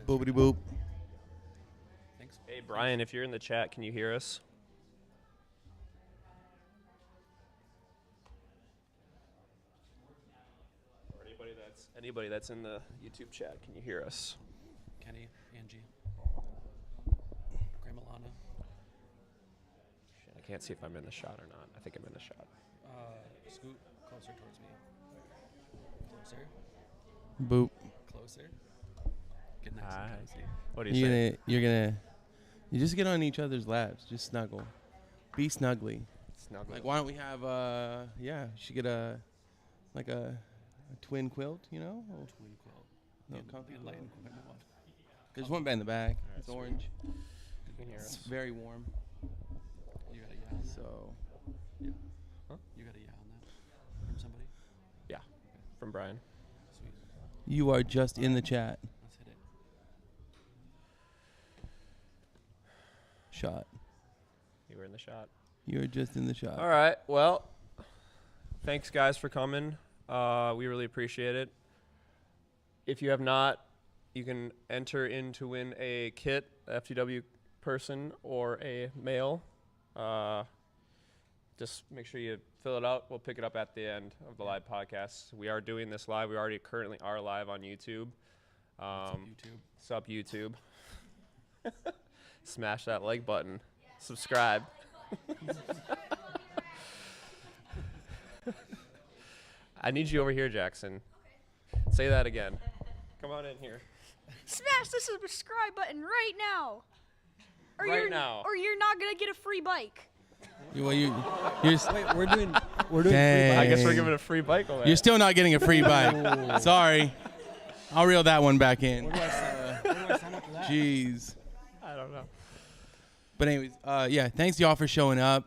Boopity boop. Thanks. Hey, Brian, if you're in the chat, can you hear us? Or anybody that's in the YouTube chat, can you hear us? Kenny, Angie, Grandma Lana. Shit, I can't see if I'm in the shot or not. I think I'm in the shot. Scoot closer towards me. Closer. Boop. Closer. Get nice and cozy. What do you say? You just get on each other's laps. Just snuggle. Be snuggly. Snuggle. Like, why don't we have, you should get a twin quilt, you know? Twin quilt. No, And comfy light quilt. equipment one. There's one bed in the back. All right, It's sweet. orange. You can hear It's us. very warm. You got a yeah on that? So, Yeah. Huh? You got a yeah on that from somebody? Yeah, from Brian. Sweet. you are just in the chat. Let's hit it. Shot. You were in the shot. You're just in the shot. All right. Well, thanks, guys, for coming. We really appreciate it. If you have not, you can enter in to win a kit, FTW person or a male. Just make sure you fill it out. We'll pick it up at the end of the live podcast. We are doing this live. We already currently are live on YouTube. What's up, YouTube? Sup, YouTube. Smash that like button. Subscribe. I need you over here, Jackson. Say that again. Come on in here. Smash the subscribe button right now. Or Right you're, now. Or you're not gonna get a free bike. You're Wait, we're doing Dang. I guess we're giving a free bike away. You're still not getting a free bike. Sorry. I'll reel that one back in. Where do I sign up for that? Jeez. I don't know. But anyways, thanks y'all for showing up.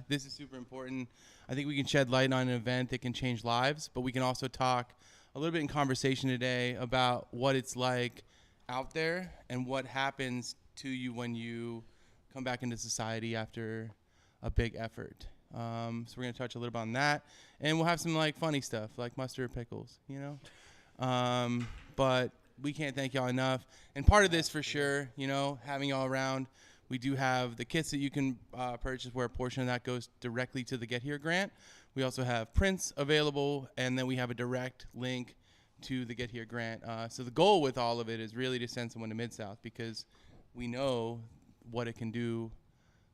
This is super important. I think we can shed light on an event that can change lives, but we can also talk a little bit in conversation today about what it's like out there and what happens to you when you come back into society after a big effort. So we're going to touch a little bit on that, and we'll have some like funny stuff like mustard pickles, you know. But we can't thank y'all enough. And part of this for sure, you know, having y'all around. We do have the kits that you can purchase where a portion of that goes directly to the Get Here grant. We also have prints available, and then we have a direct link to the Get Here grant. So the goal with all of it is really to send someone to Mid-South because we know what it can do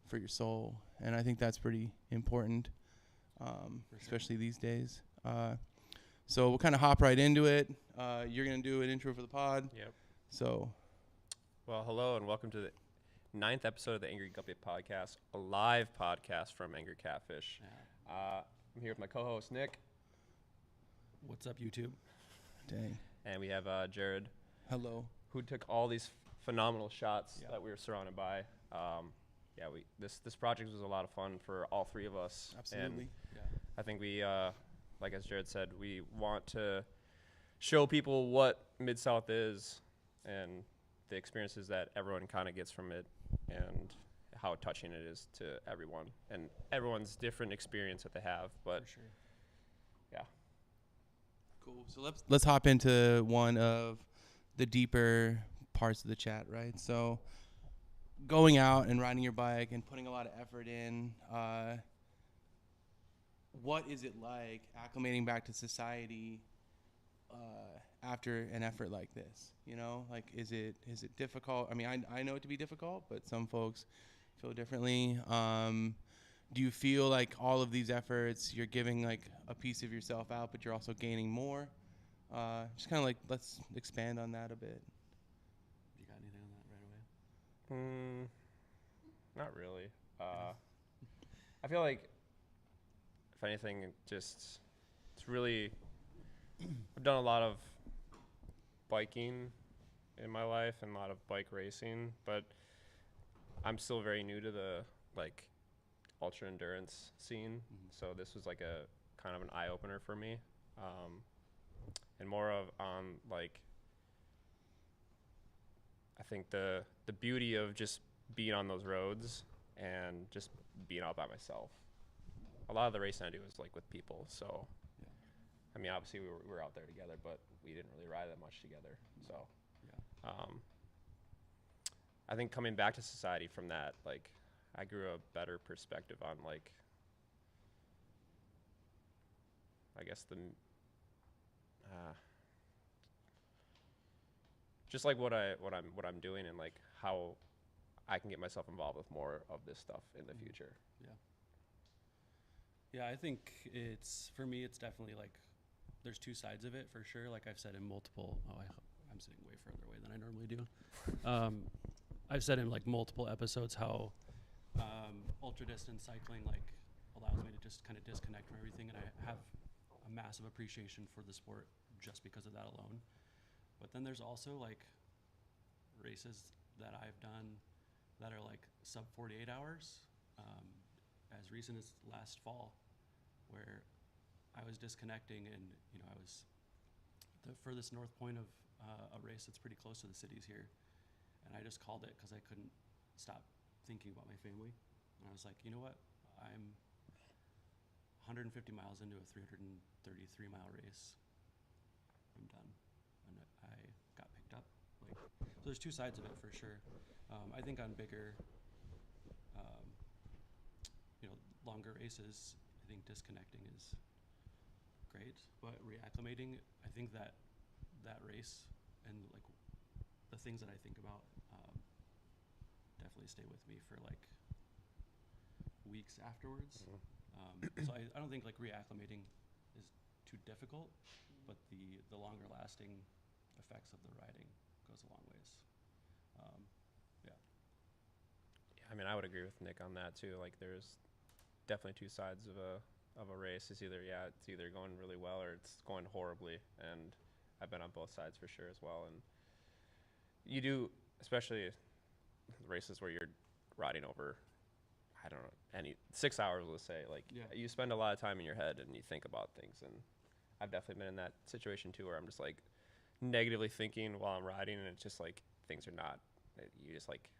for your soul. And I think that's pretty important, especially these days. So we'll kind of hop right into it. You're going to do an intro for the pod. Yep. So, Well, hello and welcome to the 9th episode of the Angry Guppy podcast, a live podcast from Angry Catfish. Yeah. I'm here with my co-host, Nick, What's up, YouTube? dang. and we have Jared, Hello. who took all these phenomenal shots Yeah. that we were surrounded by. This project was a lot of fun for all three of us. Absolutely. And Yeah. I think we, like as Jared said, we want to show people what Mid-South is and the experiences that everyone kind of gets from it and how touching it is to everyone and everyone's different experience that they have. But For sure. yeah, Cool. So let's hop into one of the deeper parts of the chat, right? So going out and riding your bike and putting a lot of effort in, what is it like acclimating back to society after an effort like this? You know, like is it difficult? I mean, I know it to be difficult, but some folks feel differently. Do you feel like all of these efforts, you're giving like a piece of yourself out, but you're also gaining more? Just kind of like, let's expand on that a bit. You got anything on that right away? not really. I feel like if anything, it's really, I've done a lot of biking in my life and a lot of bike racing, but I'm still very new to the like ultra endurance scene. So this was like a kind of an eye opener for me, and more of like I think the beauty of just being on those roads and just being out by myself. A lot of the racing I do is like with people, so Yeah. I mean obviously we were out there together, but we didn't really ride that much together. So Yeah. I think coming back to society from that, like, I grew a better perspective on, like, I guess just like what I'm doing, and like how I can get myself involved with more of this stuff in the future. Yeah, I think for me, it's definitely like, there's two sides of it for sure. Like I've said in multiple, I'm sitting way further away than I normally do. I've said in like multiple episodes how ultra distance cycling like allows me to just kind of disconnect from everything, and I have a massive appreciation for the sport just because of that alone. But then there's also like races that I've done that are like sub 48 hours, as recent as last fall, where I was disconnecting, and I was the furthest north point of a race that's pretty close to the cities here, and I just called it because I couldn't stop thinking about my family, and I was like, you know what, I'm 150 miles into a 333 mile race. I'm done, and I got picked up. Like, so there's two sides of it for sure. I think on bigger, longer races, I think disconnecting is great, but reacclimating, I think that race and like the things that I think about definitely stay with me for like weeks afterwards. So I don't think like reacclimating is too difficult, but the longer lasting effects of the riding goes a long ways. I mean, I would agree with Nick on that too. Like, there's definitely two sides of a race. It's either going really well or it's going horribly, and I've been on both sides for sure as well. And you do, especially races where you're riding over, I don't know, 6 hours, let's say, like, you spend a lot of time in your head and you think about things. And I've definitely been in that situation too, where I'm just like negatively thinking while I'm riding, and it's just like things are not, you just like,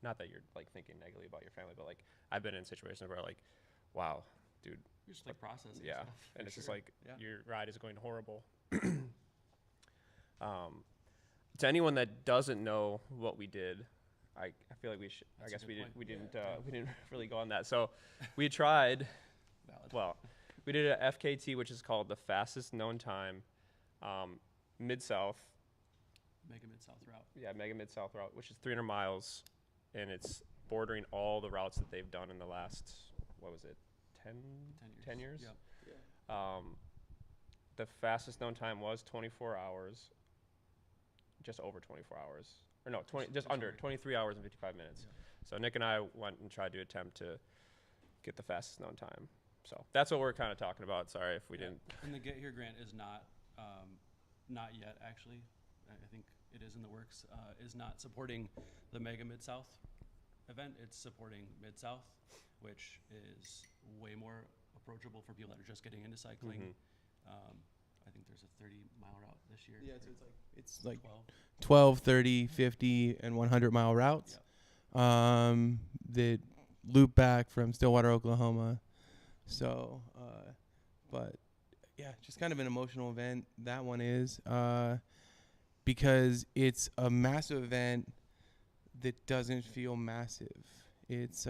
not that you're like thinking negatively about your family, but like I've been in situations where like, wow, dude, you're just like processing stuff, and it's just like your ride is going horrible. To anyone that doesn't know what we did, I feel like we should. I guess we didn't really go on that. So we tried. Well, we did a FKT, which is called the fastest known time, Mid-South. Mega Midsouth route. Yeah, Mega Midsouth route, which is 300 miles, and it's bordering all the routes that they've done in the last, what was it, 10 years? Yep. The fastest known time was 24 hours, just over 24 hours. Or no, just under 23 hours and 55 minutes. Yeah. So Nick and I went and tried to attempt to get the fastest known time. So that's what we're kind of talking about. Sorry if we didn't. And the Get Here grant is not yet, actually. I think it is in the works. Is not supporting the Mega Midsouth event. It's supporting Mid-South, which is way more approachable for people that are just getting into cycling. I think there's a 30-mile route this year. Yeah, so it's like 12, 30, 50, and 100-mile routes that loop back from Stillwater, Oklahoma. So, but yeah, just kind of an emotional event. That one is because it's a massive event that doesn't feel massive. It's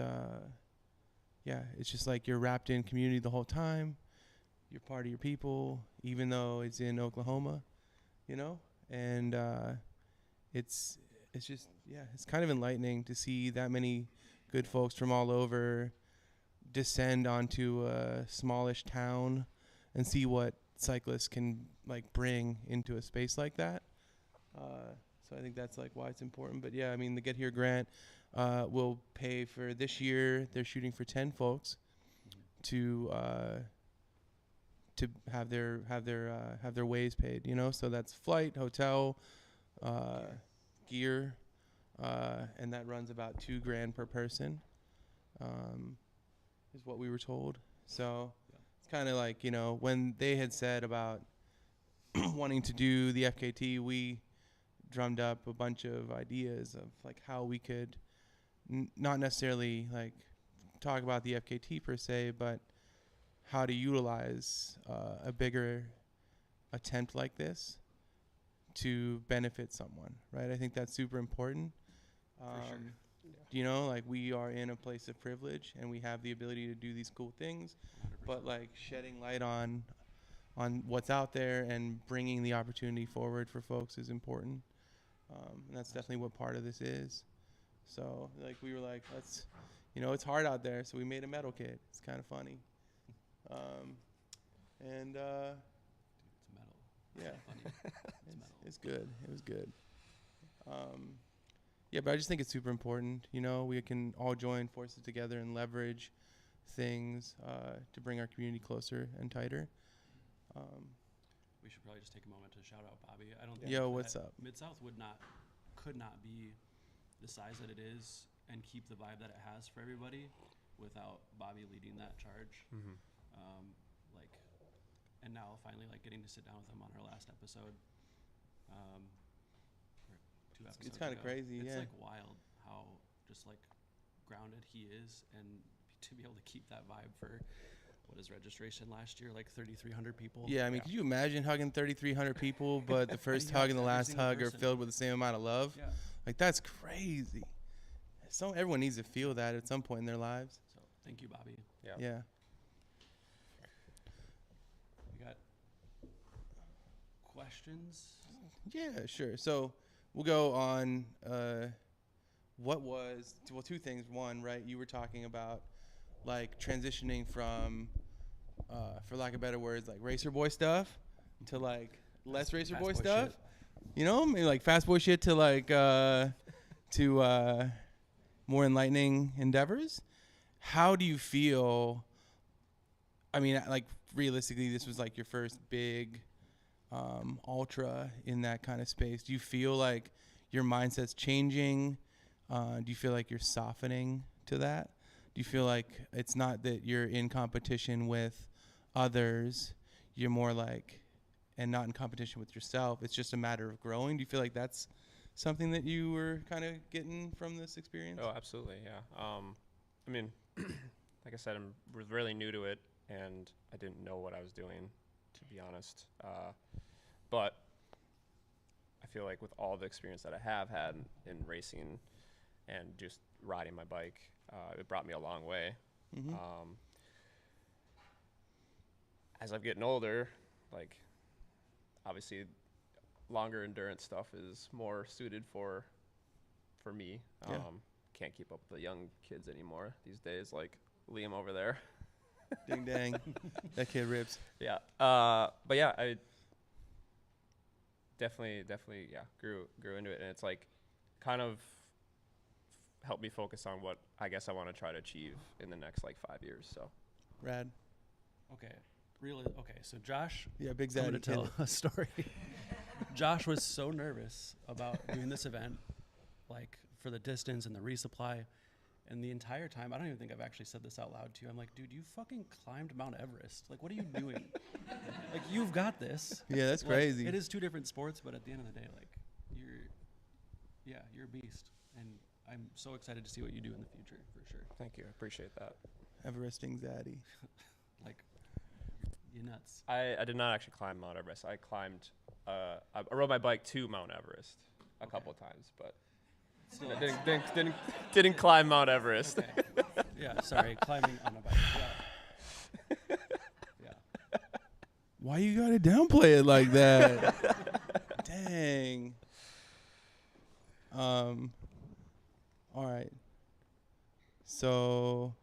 it's just like you're wrapped in community the whole time. You're part of your people, even though it's in Oklahoma, and it's just, it's kind of enlightening to see that many good folks from all over descend onto a smallish town and see what cyclists can like bring into a space like that. So I think that's like why it's important. But yeah, I mean, the Get Here grant will pay for this year. They're shooting for 10 folks to have their ways paid, so that's flight, hotel, gear, and that runs about $2,000 per person, is what we were told. So it's kind of like, when they had said about wanting to do the FKT, we drummed up a bunch of ideas of like how we could not necessarily like talk about the FKT per se, but how to utilize a bigger attempt like this to benefit someone, right? I think that's super important. sure. You know, like we are in a place of privilege and we have the ability to do these cool things, 100%. but like shedding light on what's out there and bringing the opportunity forward for folks is important. And that's definitely what part of this is. So like we were like, let's, you know, it's hard out there, so we made a metal kit. It's kind of funny. And It's metal. yeah, Funny. It's metal. it's good. It was good. Yeah, but I just think it's super important. You know, we can all join forces together and leverage things to bring our community closer and tighter. We should probably just take a moment to shout out Bobby. I don't Yo, think what's that up? Midsouth could not be the size that it is and keep the vibe that it has for everybody without Bobby leading that charge. Mm-hmm. And now finally like getting to sit down with him on our last episode. Or 2 episodes. It's kind of ago. crazy, It's yeah. like wild how just like grounded he is, and to be able to keep that vibe for what is registration last year, like 3,300 people. Yeah, I mean, could you imagine hugging 3,300 people, but the first he hug and the hugs every last single hug are person. filled with the same amount of love? Yeah. Like, that's crazy. Everyone needs to feel that at some point in their lives. So thank you, Bobby. Yeah. Yeah. We got questions. Yeah, sure. So we'll go on what was, well, 2 things. One, right, you were talking about, like, transitioning from, for lack of better words, like, racer boy stuff to, like, less racer Fast boy boy stuff. shit. You know, maybe, like, fast boy shit to, like, more enlightening endeavors. How do you feel? I mean, like, realistically, this was, like, your first big ultra in that kind of space. Do you feel like your mindset's changing? Do you feel like you're softening to that? Do you feel like it's not that you're in competition with others, you're more like, and not in competition with yourself, it's just a matter of growing? Do you feel like that's something that you were kind of getting from this experience? Oh, absolutely, yeah. I mean, like I said, I was really new to it, and I didn't know what I was doing, to be honest. But I feel like with all the experience that I have had in racing and just riding my bike, it brought me a long way. Mm-hmm. As I'm getting older, like, obviously longer endurance stuff is more suited for me. Yeah. Can't keep up with the young kids anymore these days, like Liam over there. Ding dang. That kid rips. Yeah. But yeah, I definitely, yeah, grew into it, and it's like kind of helped me focus on what I guess I want to try to achieve in the next like 5 years. So Rad. Okay. Okay. So Josh, Yeah, big I'm going zaddy to tell kid. a story. Josh was so nervous about doing this event, like for the distance and the resupply. And the entire time, I don't even think I've actually said this out loud to you. I'm like, dude, you fucking climbed Mount Everest. Like, what are you doing? Like, you've got this. Yeah, that's Like, crazy. It is 2 different sports, but at the end of the day, like, you're a beast. And I'm so excited to see what you do in the future, for sure. thank you, I appreciate that. Everesting zaddy. Like, you're nuts. I did not actually climb Mount Everest. I climbed, I rode my bike to Mount Everest a couple of times, but Still, I didn't climb Mount Everest. okay. Yeah, sorry, climbing on a bike. Yeah. Yeah. Why you gotta downplay it like that? Dang. All right. So,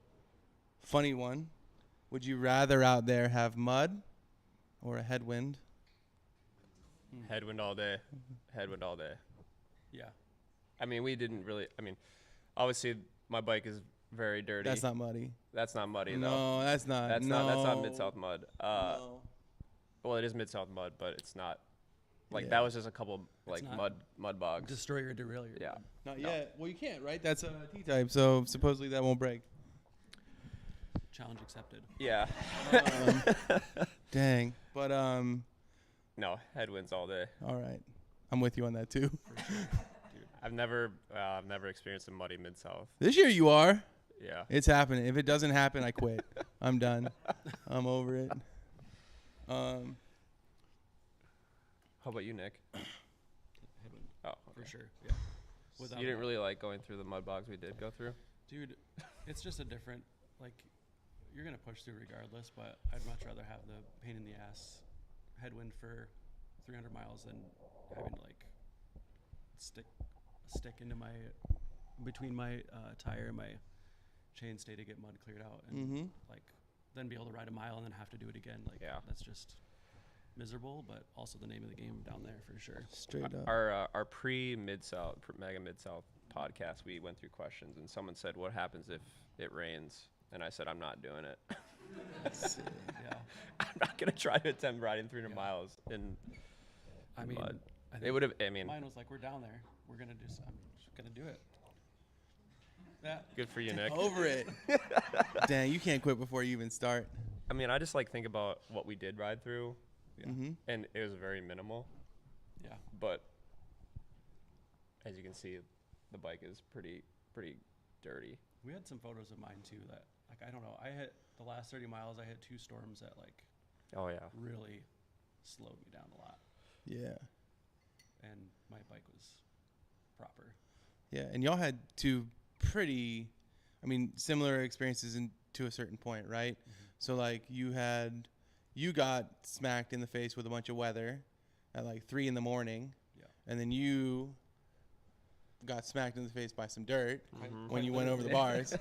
funny one. Would you rather out there have mud or a headwind? Headwind all day. Headwind all day. Yeah. I mean, we didn't really. I mean, obviously my bike is very dirty. That's not muddy. That's not muddy though. No, that's not. That's no. not Mid-South mud. No. Well, it is Mid-South mud, but it's not. Like Yeah. that was just a couple like not mud bogs. Destroy your derailleur. Yeah. Not No. yet. Well, you can't, right? That's a T-type, so supposedly that won't break. Challenge accepted. Yeah. Dang. But No, headwinds all day. all right. I'm with you on that too. For sure. I've never experienced a muddy Mid-South. This year you are. Yeah. It's happening. If it doesn't happen, I quit. I'm done. I'm over it. How about you, Nick? Headwind. Oh, For okay. sure. Yeah. Without You didn't that. really like going through the mud bogs we did go through? Dude, it's just a different, like, you're going to push through regardless, but I'd much rather have the pain in the ass headwind for 300 miles than having to, like, stick a stick into between my tire and my chainstay to get mud cleared out. And, like, then be able to ride a mile and then have to do it again. Like, that's just miserable, but also the name of the game down there for sure. Straight up. Our pre-Midsouth, Mega Midsouth podcast, we went through questions, and someone said, what happens if it rains? And I said, I'm not doing it. Yeah. I'm not going to try to attempt riding 300 miles in mud. I It would have, I mean, mine was like, we're down there. We're going to do I'm just going to do it. Yeah. good for you, Nick. Over it. Dang, you can't quit before you even start. I mean, I just like think about what we did ride through, and it was very minimal. Yeah. But as you can see, the bike is pretty dirty. We had some photos of mine too that, like, I don't know. I hit the last 30 miles. I hit 2 storms that, like, Oh yeah. really slowed me down a lot. Yeah. And my bike was proper. Yeah, and y'all had two pretty, similar experiences to a certain point, right? So, like, you got smacked in the face with a bunch of weather at, like, 3 a.m. Yeah. And then you got smacked in the face by some dirt Mm-hmm. when you went over the bars.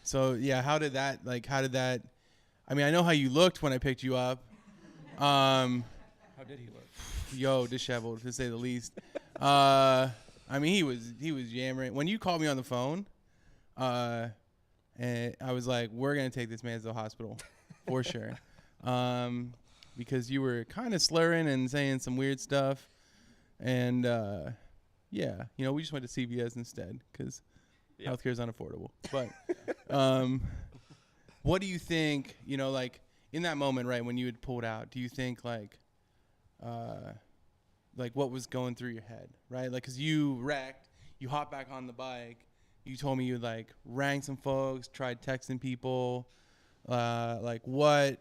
So, yeah, how did that, I know how you looked when I picked you up. How did he look? Yo, disheveled, to say the least. He was yammering. When you called me on the phone, and I was like, we're going to take this man to the hospital for sure. Because you were kind of slurring and saying some weird stuff. And, we just went to CVS instead because healthcare is unaffordable. But what do you think, in that moment, right, when you had pulled out, do you think, what was going through your head, right? Like, because you wrecked, you hopped back on the bike. You told me you, rang some folks, tried texting people. What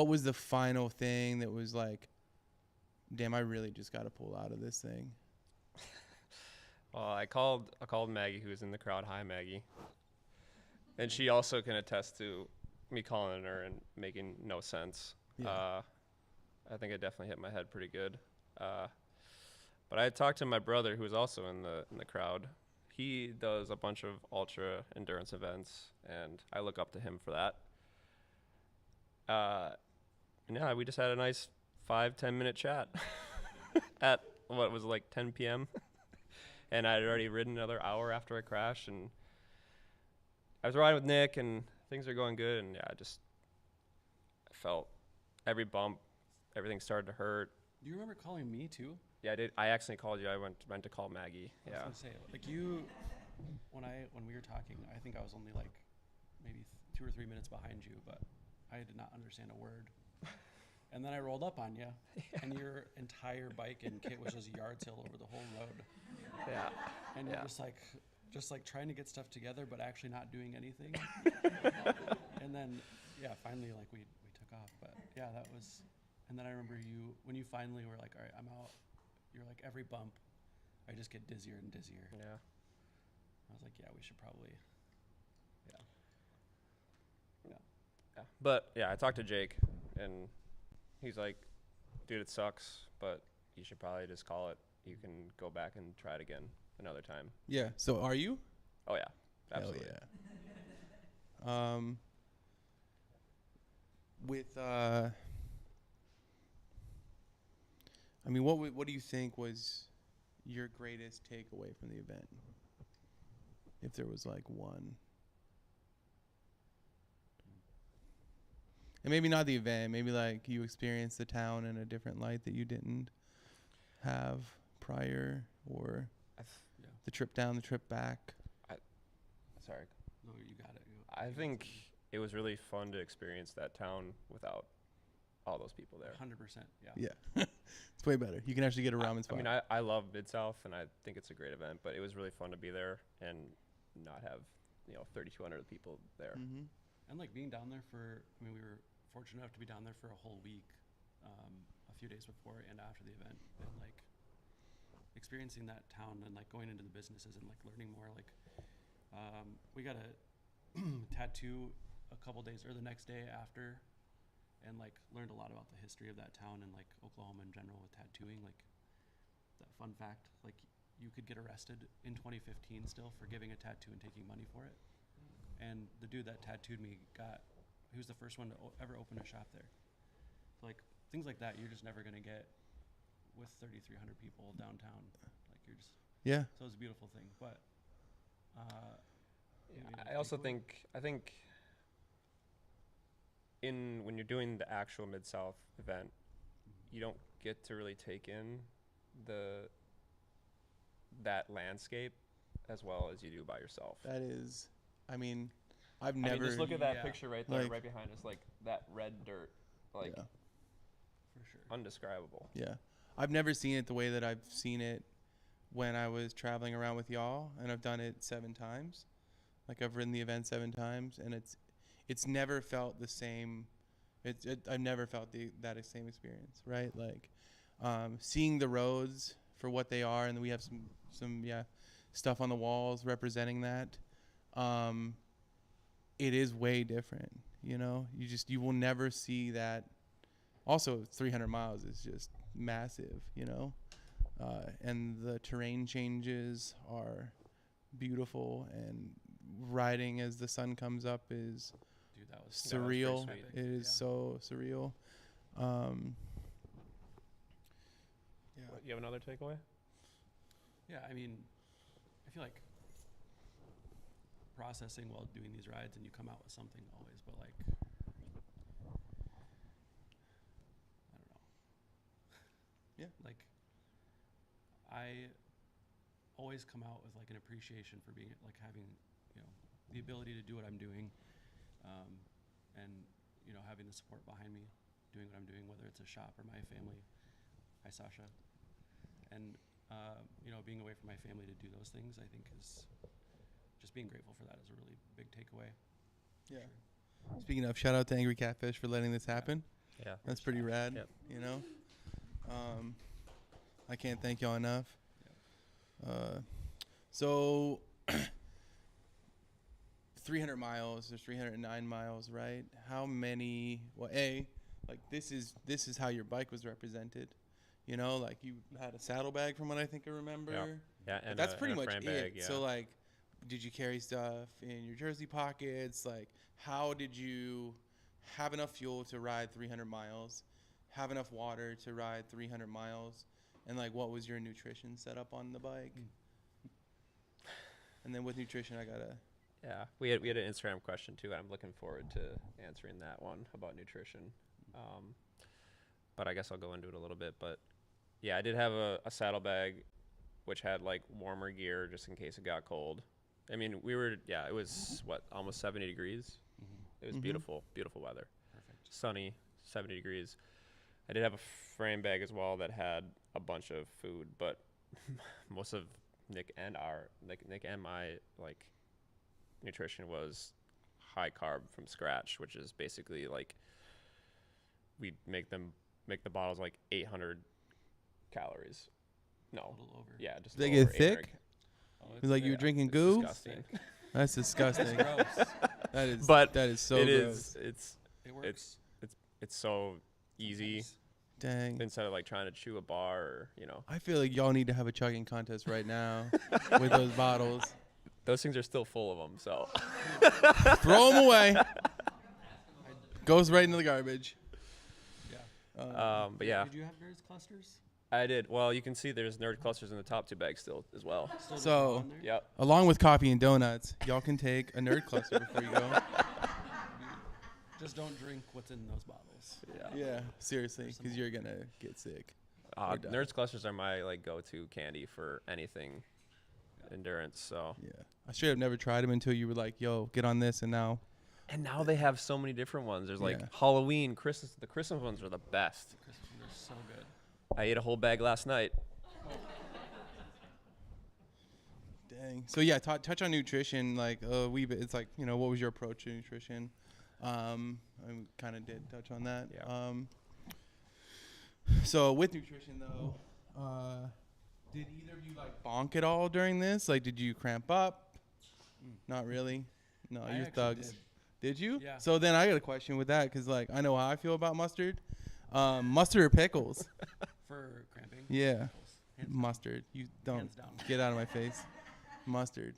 was the final thing that was like, damn, I really just got to pull out of this thing? Well, I called Maggie, who was in the crowd. Hi, Maggie. And she also can attest to me calling her and making no sense. Yeah. I think I definitely hit my head pretty good. But I had talked to my brother, who was also in the crowd. He does a bunch of ultra endurance events, and I look up to him for that. We just had a nice 5-10 minute chat at what was like 10 p.m. And I had already ridden another hour after I crashed, and I was riding with Nick, and things are going good. And I felt every bump, everything started to hurt. Do you remember calling me too? Yeah, I did. I accidentally called you. I meant to call Maggie. I was gonna say, like, you, when we were talking, I think I was only like maybe 2 or 3 minutes behind you, but I did not understand a word. And then I rolled up on you, and your entire bike and kit was just yard sale over the whole road. Yeah. And you're just like trying to get stuff together, but actually not doing anything. And then, finally, like, we took off. But yeah, that was. And then I remember when you finally were like, all right, I'm out. You're like, every bump, I just get dizzier and dizzier. Yeah. I was like, yeah, we should probably. Yeah. But yeah, I talked to Jake, and he's like, dude, it sucks, but you should probably just call it. You can go back and try it again another time. Yeah. So are you? Oh yeah, absolutely. Hell yeah. What do you think was your greatest takeaway from the event? If there was like one. And maybe not the event, maybe like you experienced the town in a different light that you didn't have prior, or the trip down, the trip back. Sorry. No, you got it. I think it was really fun to experience that town without all those people there. 100%. Yeah. Yeah. It's way better. You can actually get a ramen spot. I mean, I love Mid-South, and I think it's a great event, but it was really fun to be there and not have, 3,200 people there. Mm-hmm. And like being down there we were fortunate enough to be down there for a whole week, a few days before and after the event, and like experiencing that town and like going into the businesses and like learning more. Like we got a tattoo a couple days or the next day after, and like learned a lot about the history of that town and like Oklahoma in general with tattooing. Like that fun fact, like you could get arrested in 2015 still for giving a tattoo and taking money for it. And the dude that tattooed me he was the first one to ever open a shop there. So like things like that, you're just never gonna get with 3,300 people downtown. Like you're just So it's a beautiful thing. But I also think when you're doing the actual Mid-South event, you don't get to really take in that landscape as well as you do by yourself. That is, I mean, I've never. Just look at that picture right there, like, right behind us, like that red dirt, like for sure, undescribable. Yeah, I've never seen it the way that I've seen it when I was traveling around with y'all, and I've done it 7 times. Like I've ridden the event 7 times, and it's never felt the same. I've never felt that same experience, right? Like seeing the roads for what they are, and then we have some stuff on the walls representing that. It is way different, you know. You will never see that. Also, 300 miles is just massive, you know, and the terrain changes are beautiful, and riding as the sun comes up is surreal. It is so surreal. You have another takeaway? Yeah, I mean, I feel like processing while doing these rides, and you come out with something always, but like, I don't know. Yeah. Like, I always come out with like an appreciation for being like having, you know, the ability to do what I'm doing, and you know, having the support behind me, doing what I'm doing, whether it's a shop or my family. Hi, Sasha. And you know, being away from my family to do those things, I think is just being grateful for that is a really big takeaway. Yeah. Sure. Speaking of, shout out to Angry Catfish for letting this happen. Yeah. That's pretty rad. Yep. You know, I can't thank y'all enough. Yep. So 300 miles. There's 309 miles, right? How many? Well, like this is how your bike was represented. You know, like you had a saddlebag from what I think I remember. Yeah, and that's pretty much frame it. bag, yeah. So like, did you carry stuff in your jersey pockets? Like, how did you have enough fuel to ride 300 miles, have enough water to ride 300 miles, and like, what was your nutrition setup on the bike? And then with nutrition, I gotta. Yeah, we had an Instagram question too. I'm looking forward to answering that one about nutrition. But I guess I'll go into it a little bit. But yeah, I did have a saddlebag, which had like warmer gear just in case it got cold. I mean, it was almost 70 degrees. Mm-hmm. It was beautiful weather. Perfect. Sunny, 70 degrees. I did have a frame bag as well that had a bunch of food, but most of Nick and my like nutrition was high carb from scratch, which is basically like we make the bottles like 800 calories. No, A little over. yeah, just They a get little over thick? 800. It's like you were drinking it's goo? Disgusting. That's disgusting. Gross. That is so it gross. is. It works. It's so easy Dang. instead of like trying to chew a bar or I feel like y'all need to have a chugging contest right now with those bottles. Those things are still full of them. So Throw them away. Goes right into the garbage. Yeah. but yeah, Did you have nerds clusters? I did. Well, you can see there's nerd clusters in the top 2 bags still as well. Still So- on there? Yep. Along with coffee and donuts, y'all can take a nerd cluster before you go. Just don't drink what's in those bottles. Yeah, seriously, because you're going to get sick. Or die. Nerds clusters are my like go-to candy for anything endurance. So. Yeah. I straight up never tried them until you were like, yo, get on this, and now. And now they have so many different ones. There's like Yeah. Halloween, Christmas. The Christmas ones are the best. They're so good. I ate a whole bag last night. Dang. So, yeah, touch on nutrition, like, a wee bit. It's like, what was your approach to nutrition? I kind of did touch on that. Yeah. So with nutrition though, Did either of you like bonk at all during this? Like, did you cramp up? Not really. No, I you're actually thugs. Did you? Yeah. So then I got a question with that because like I know how I feel about mustard. Mustard or pickles? For cramping. Yeah. Hands down. Mustard. You don't Hands down. get out of my face. Mustard.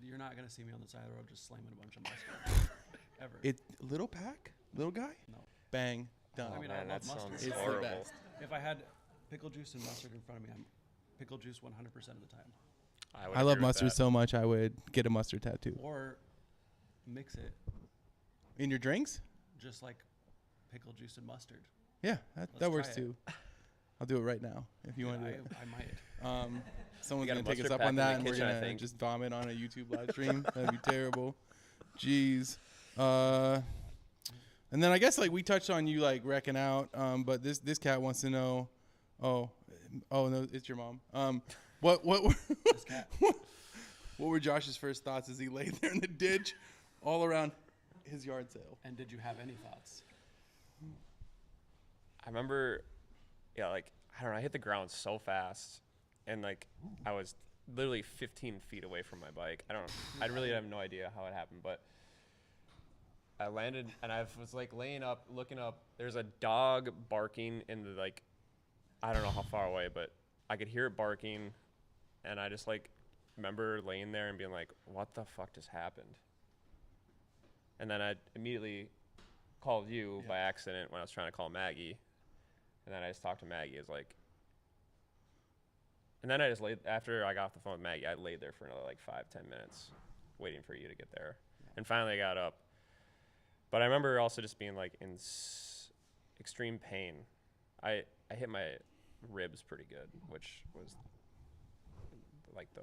You're not gonna see me on the side of the road just slamming a bunch of mustard. Ever. It little pack, little guy. No. Bang, done. I mean, man, I love that mustard. sounds It's the horrible. best. If I had pickle juice and mustard in front of me, I'm pickle juice 100% of the time. would I love agree with mustard that. so much. I would get a mustard tattoo. Or mix it In your drinks? just like pickle juice and mustard. Yeah, Let's that works try it. too. I'll do it right now if you Dude, want to do it. I might. Someone's got a gonna take us mustard up pack on in the that, and we're kitchen, I gonna think. just vomit on a YouTube live stream. That'd be terrible. Jeez. And then I guess like we touched on you like wrecking out, but this cat wants to know. Oh no, it's your mom. What were This cat. what were Josh's first thoughts as he lay there in the ditch, all around his yard sale? And did you have any thoughts? I remember, yeah, like, I don't know, I hit the ground so fast, and like, I was literally 15 feet away from my bike. I really have no idea how it happened, but I landed, and I was like laying up, looking up. There's a dog barking in the like, I don't know how far away, but I could hear it barking, and I just like remember laying there and being like, what the fuck just happened? And then I immediately called you by accident when I was trying to call Maggie. And then I just talked to Maggie. It was like, and then I just laid, after I got off the phone with Maggie, I laid there for another like 5-10 minutes waiting for you to get there. And finally I got up. But I remember also just being like in extreme pain. I hit my ribs pretty good, which was like the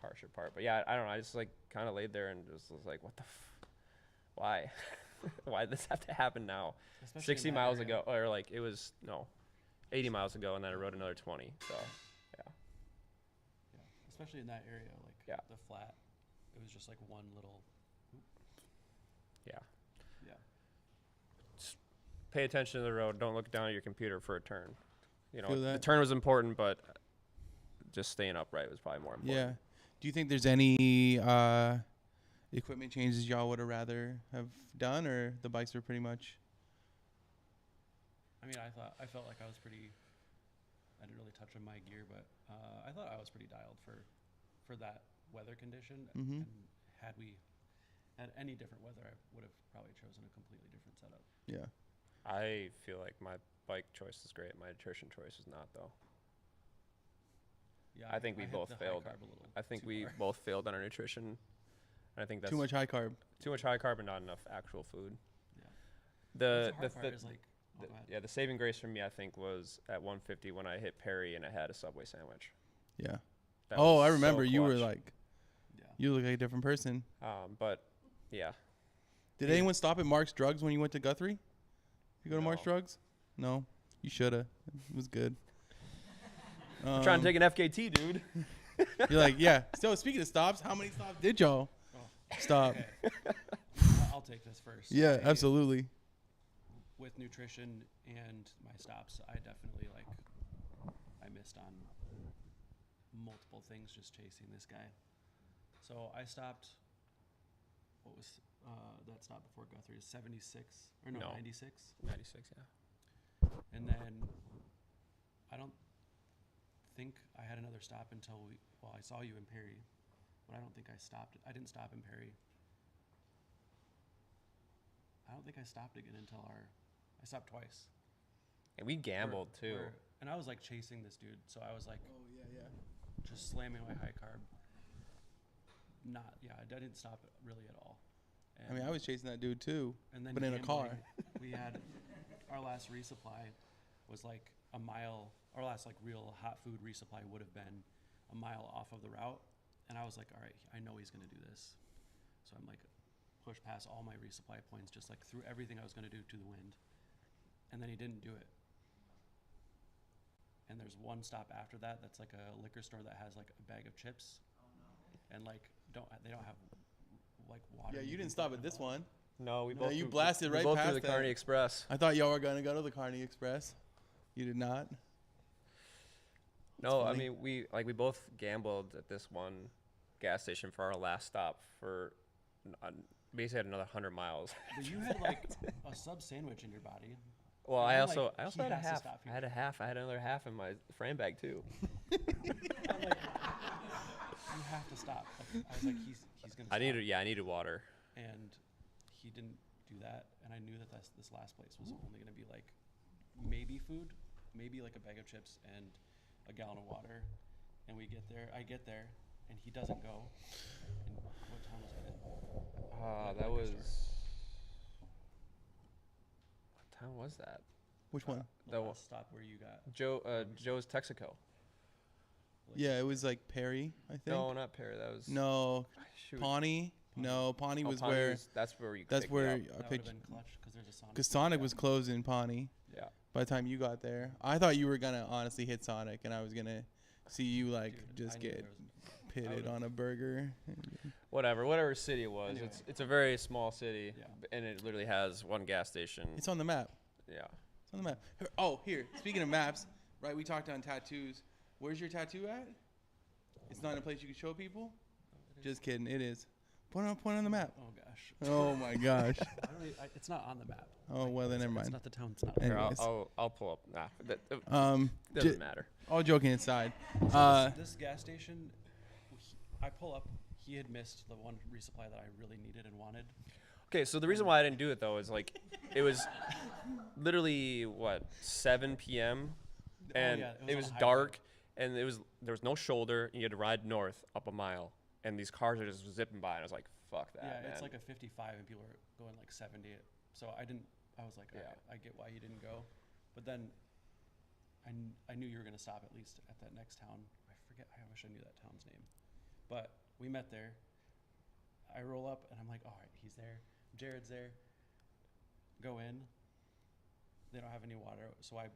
harsher part. But yeah, I don't know. I just like kind of laid there and just was like, what the why? Why did this have to happen now? Especially 60 in that miles area. ago, or like it was, no, 80 miles ago, and then I rode another 20. So, yeah. Yeah. Especially in that area, like Yeah. the flat. It was just like one little. Yeah. Yeah. Just pay attention to the road. Don't look down at your computer for a turn. You know, Feel the that. turn was important, but just staying upright was probably more important. Yeah. Do you think there's any equipment changes y'all would have rather have done, or the bikes were pretty much? I mean, I felt like I was pretty. I didn't really touch on my gear, but I thought I was pretty dialed for that weather condition. Mhm. And had we had any different weather, I would have probably chosen a completely different setup. Yeah. I feel like my bike choice is great. My nutrition choice is not, though. Yeah, I think we hit both the high failed. carb a little I think too we far. both failed on our nutrition. And I think that's Too much high carb. too much high carb and not enough actual food. Yeah. The hard part is like. Oh, the- go ahead. yeah, the saving grace for me, I think, was at 150 when I hit Perry and I had a Subway sandwich. Yeah. That Oh, was I so remember you were clutch. like, Yeah. you look like a different person. But yeah, Did anyone stop at Mark's Drugs when you went to Guthrie? You go to Mark's No. Drugs? No. You shoulda. It was good. I'm trying to take an FKT, dude. You're like, yeah. So speaking of stops, how many stops did y'all Oh, stop? okay. I'll take this first. Yeah, I- absolutely. With nutrition and my stops, I definitely I missed on multiple things just chasing this guy. So I stopped. What was that stop before Guthrie? 76 or no, No. 96. 96, yeah. And then I don't think I had another stop until I saw you in Perry, but I don't think I stopped. I didn't stop in Perry. I don't think I stopped again until I stopped twice. And we gambled too. And I was like chasing this dude, so I was like Oh, yeah. just slamming my high carb. I didn't stop it really at all. I mean, I was chasing that dude too, and then but in a gambling, car. We had our last resupply was like a mile. Our last like real hot food resupply would have been a mile off of the route, and I was like, all right, I know he's gonna do this, so I'm like push past all my resupply points, just like threw everything I was gonna do to the wind, and then he didn't do it. And there's one stop after that that's like a liquor store that has like a bag of chips, and like they don't have like water. Yeah, you can didn't stop put at in this a bottle. one. No, we No, both you threw- blasted we right both past through the that. Carney Express. I thought y'all were gonna go to the Carney Express. You did not. No, I funny. mean we both gambled at this one gas station for our last stop for basically had another 100 miles. But you had like a sub sandwich in your body. Well, And I I'm also like, I also he had a has to half. stop I had a half. I had another half in my frame bag too. I'm like, you have to stop. Like, I was like, he's gonna. I stop. needed water. And he didn't do that, and I knew that this last place was only gonna be like maybe food, maybe like a bag of chips and a gallon of water. And I get there, and he doesn't go. And what time was it? That liquor was. store. What time was that? Which one? The The last stop where you got. Joe's Texaco. Like, Yeah, it was like Perry, I think. No, not Perry. That was No, shoot. Pawnee. No, Pawnee Oh, was Pawnee where. that's where you. That's picked me where. up. That Okay, would have been clutch because there's a Sonic. because Sonic was closed in Pawnee. Yeah. By the time you got there, I thought you were gonna honestly hit Sonic, and I was gonna see you like Dude, just I knew get there was- pitted would've- on a burger. Whatever city it was. Anyway. It's a very small city, Yeah. and it literally has one gas station. It's on the map. Yeah. It's on the map. Oh, here. Speaking of maps, right? We talked on tattoos. Where's your tattoo at? It's not in a place you can show people. Just kidding. It is. Point on the map. Oh gosh. Oh my gosh. It's not on the map. Oh well, then never It's mind. not the town. It's not. Hey. Here, Anyways. I'll pull up. Nah, that J- doesn't matter. all joking aside, So this gas station, I pull up. He had missed the one resupply that I really needed and wanted. Okay, so the reason why I didn't do it though is like, it was literally what 7 p.m. and yeah, it on was a highway. dark, and there was no shoulder, and you had to ride north up a mile, and these cars are just zipping by, and I was like, fuck that, Yeah, man. it's like a 55 and people are going like 70. So I was like, Yeah. okay, I get why you didn't go. But then I knew you were going to stop at least at that next town. I wish I knew that town's name. But we met there. I roll up and I'm like, all right, he's there. Jared's there. Go in. They don't have any water. So I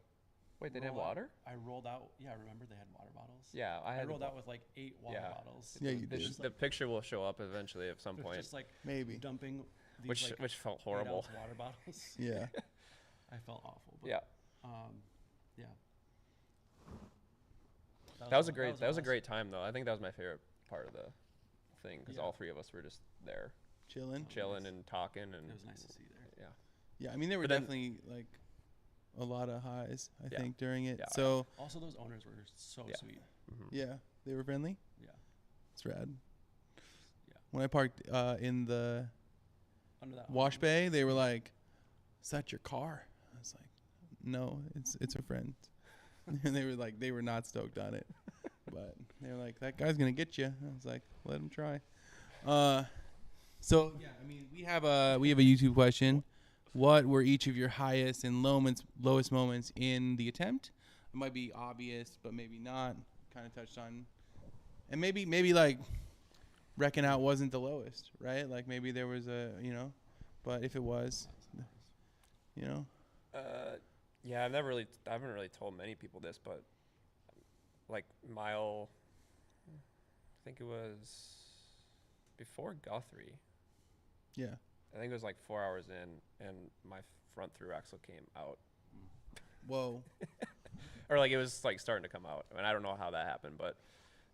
Wait, they didn't have roll out- water? I rolled out. Yeah, remember they had water bottles? Yeah, I I had rolled out with like 8 water Yeah. bottles. Yeah, you the, did. the picture will show up eventually at some They're point, just like maybe. dumping these which felt 8 horrible. ounce water bottles. Yeah. I felt awful. But, Yeah, yeah. that was a our great last- time though. I think that was my favorite part of the thing because Yeah. all three of us were just there Chilling. chilling and talking, and It was nice to see you there. yeah. Yeah, I mean there were But then- definitely like a lot of highs. I Yeah. think during it. Yeah. So Also, those owners were so Yeah. sweet. Mhm. yeah, they were friendly. Yeah. It's rad. Yeah. When I parked in the Under that wash awning. bay, they were like, "Is that your car?" I was like, "No, it's a friend." And they were not stoked on it, but they were like, "That guy's gonna get you." I was like, "Let him try." So yeah, I mean, we have a YouTube question. What were each of your highest and lowest moments in the attempt? It might be obvious, but maybe not. Kind of touched on, and maybe like Wrecking Out wasn't the lowest, right? Like maybe there was but if it was, you know, Yeah, I haven't really told many people this, but like mile, I think it was before Guthrie. yeah. I think it was like 4 hours in, and my front through axle came out, Whoa. or like it was like starting to come out. I mean, I don't know how that happened, but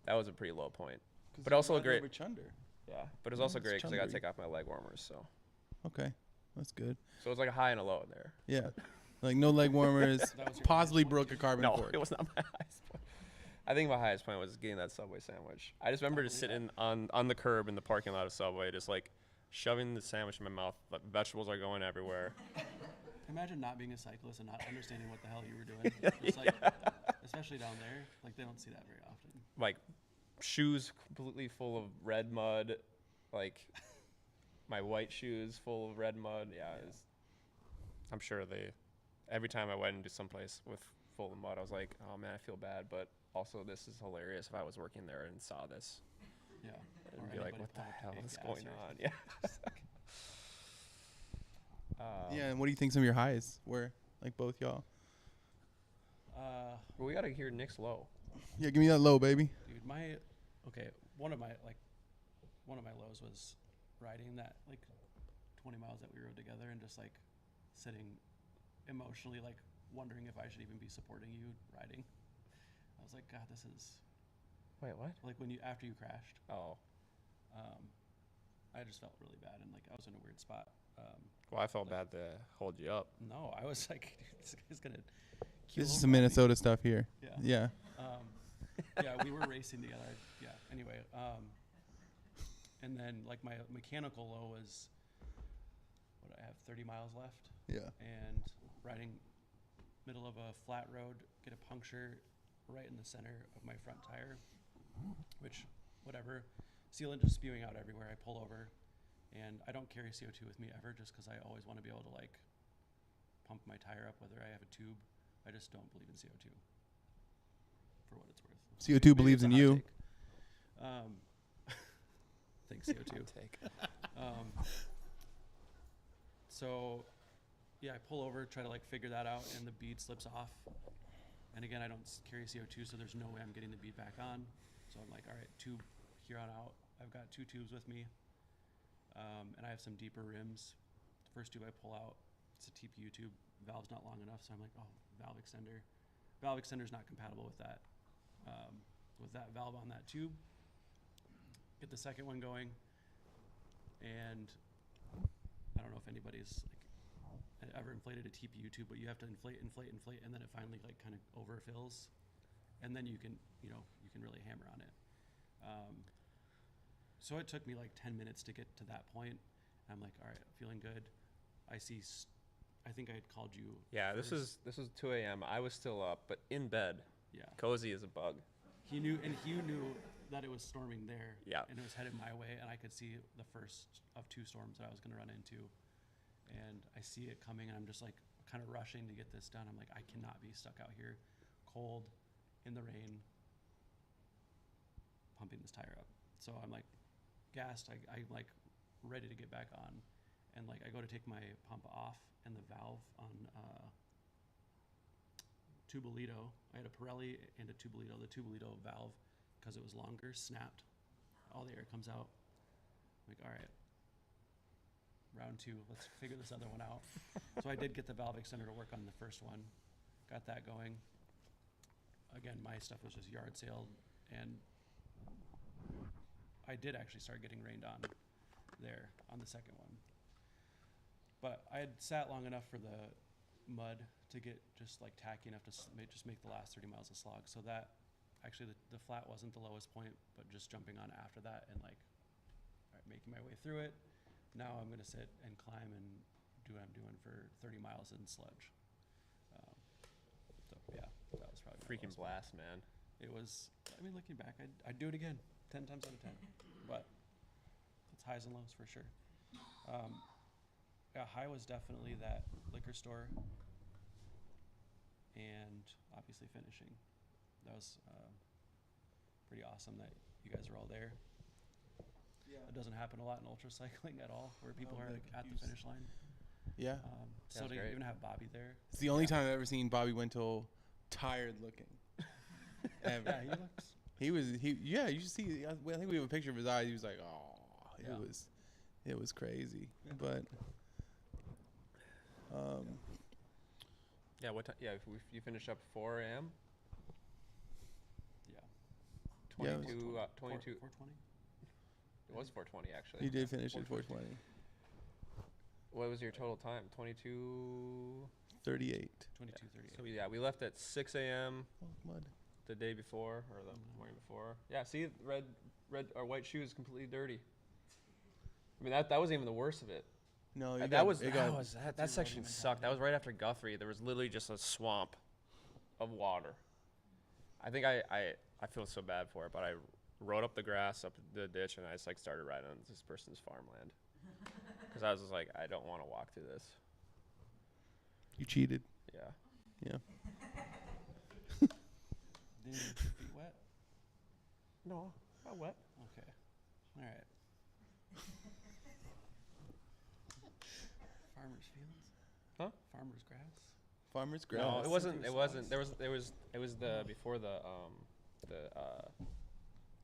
that was a pretty low point. But also a great- Chunder. Yeah, but it was Yeah, also it's great because I got to chundery. take off my leg warmers, so Okay, that's good. it was like a high and a low in there. Yeah, like no leg warmers. That was your Possibly highest broke a point? carbon No, fork. it was not my highest point. I think my highest point was getting that Subway sandwich. I just remember just sitting on the curb in the parking lot of Subway, just like shoving the sandwich in my mouth. Like, vegetables are going everywhere. Imagine not being a cyclist and not understanding what the hell you were doing. It's like, especially down there, like they don't see that very often. Like shoes completely full of red mud, like my white shoes full of red mud. Yeah, I'm sure every time I went into someplace with full of mud, I was like, oh man, I feel bad, but also this is hilarious if I was working there and saw this. Yeah. And Or be like, anybody what the pull up hell big is gas going or- on? Yeah. Yeah, and what do you think some of your highs were? Like both y'all. Well, we gotta hear Nick's low. Yeah, give me that low, baby. Dude, one of my lows was riding that like 20 miles that we rode together and just like sitting emotionally like wondering if I should even be supporting you riding. I was like, God, this is Wait, what? like when you after you crashed. Oh. I just felt really bad, and like I was in a weird spot. Well, I felt bad to hold you up. No, I was like, this guy's gonna. This is some Minnesota stuff here. Yeah. Yeah. Yeah, we were racing together. Yeah. Anyway, and then like my mechanical low was, what I have 30 miles left, Yeah. and riding middle of a flat road, get a puncture right in the center of my front tire, which whatever, sealant just spewing out everywhere. I pull over, and I don't carry CO2 with me ever, just because I always want to be able to like pump my tire up, whether I have a tube. I just don't believe in CO2. For what it's worth. CO2 Maybe believes it's a in hot you. take. Thanks, CO2. So, yeah, I pull over, try to like figure that out, and the bead slips off. And again, I don't carry CO2, so there's no way I'm getting the bead back on. So I'm like, all right, tube here on out. I've got 2 tubes with me, and I have some deeper rims. The first tube I pull out, it's a TPU tube. Valve's not long enough, so I'm like, oh, valve extender. Valve extender's not compatible with that valve on that tube. Get the second one going, and I don't know if anybody's like ever inflated a TPU tube, but you have to inflate, and then it finally like kind of overfills, and then you can really hammer on it. So it took me like 10 minutes to get to that point. I'm like, all right, feeling good. I think I had called you. Yeah, first. this was 2 a.m. I was still up, but in bed. Yeah. Cozy as a bug. He knew that it was storming there. Yeah. And it was headed my way, and I could see the first of 2 storms that I was going to run into. And I see it coming, and I'm just like kind of rushing to get this done. I'm like, I cannot be stuck out here, cold, in the rain, pumping this tire up. So I'm like gassed. I'm like ready to get back on. And like I go to take my pump off, and the valve on Tubolito, I had a Pirelli and a Tubolito. The Tubolito valve, because it was longer, snapped. All the air comes out. I'm like, all right, round 2, let's figure this other one out. So I did get the valve extender to work on the first one. Got that going. Again, my stuff was just yard sailed, and I did actually start getting rained on there on the second one. But I had sat long enough for the mud to get just like tacky enough to just make the last 30 miles a slog. So that actually the flat wasn't the lowest point, but just jumping on after that and like, all right, making my way through it. Now I'm going to sit and climb and do what I'm doing for 30 miles in sludge. So yeah, that was probably my Freaking lowest point. blast, man. It was, I mean, looking back, I'd do it again 10 times out of 10, but it's highs and lows for sure. Yeah, high was definitely that liquor store, and obviously finishing. That was pretty awesome that you guys are all there. Yeah. It doesn't happen a lot in ultra cycling at all, where people are really at the confused. finish line. Yeah. So That's to great. even have Bobby there. It's the only time I've ever seen Bobby Wintle tired looking. Ever. Yeah, he looks. Yeah, you should see. I think we have a picture of his eyes. He was like, oh, Yeah. it was crazy. Yeah. But, Yeah, what time? Yeah, if you finish up 4 a.m. Yeah. 22. 420. It was 4:20 actually. he did finish at 4:20. What was your total time? 22. 38. 22:38. So yeah, we left at 6 a.m. Oh, mud. the day before or the morning before. Yeah, see, red or white shoes completely dirty. I mean that wasn't even the worst of it. No, That section sucked. That was right after Guthrie. There was literally just a swamp of water. I think I feel so bad for it, but I rode up the grass up the ditch and I just like started riding on this person's farmland because I was just like, I don't want to walk through this. You cheated. Yeah. Yeah. Didn't you get your feet wet? No, not wet. Okay. All right. Farmer's fields? Huh? Farmer's grass? Farmer's grass. No, it wasn't. Citrus It wasn't. sauce. It was the before the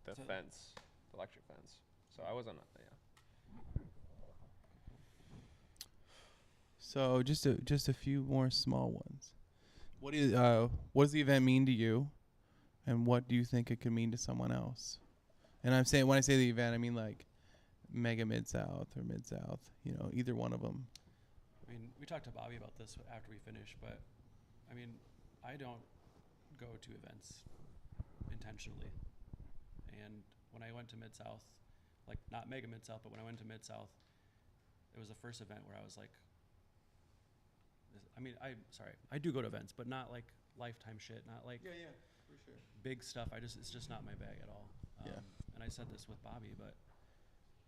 So- fence, the electric fence. So I wasn't. Yeah. So just a few more small ones. What does the event mean to you? And what do you think it could mean to someone else? And I'm saying, when I say the event, I mean like Mega Midsouth or Midsouth, either one of them. I mean, we talked to Bobby about this after we finished, but I mean, I don't go to events intentionally. And when I went to Mid-South, like not Mega Mid-South, but when I went to Mid-South, it was the first event where I was like, I do go to events, but not like lifetime shit, not like Yeah, for sure. big stuff. It's just not my bag at all. Yeah. And I said this with Bobby, but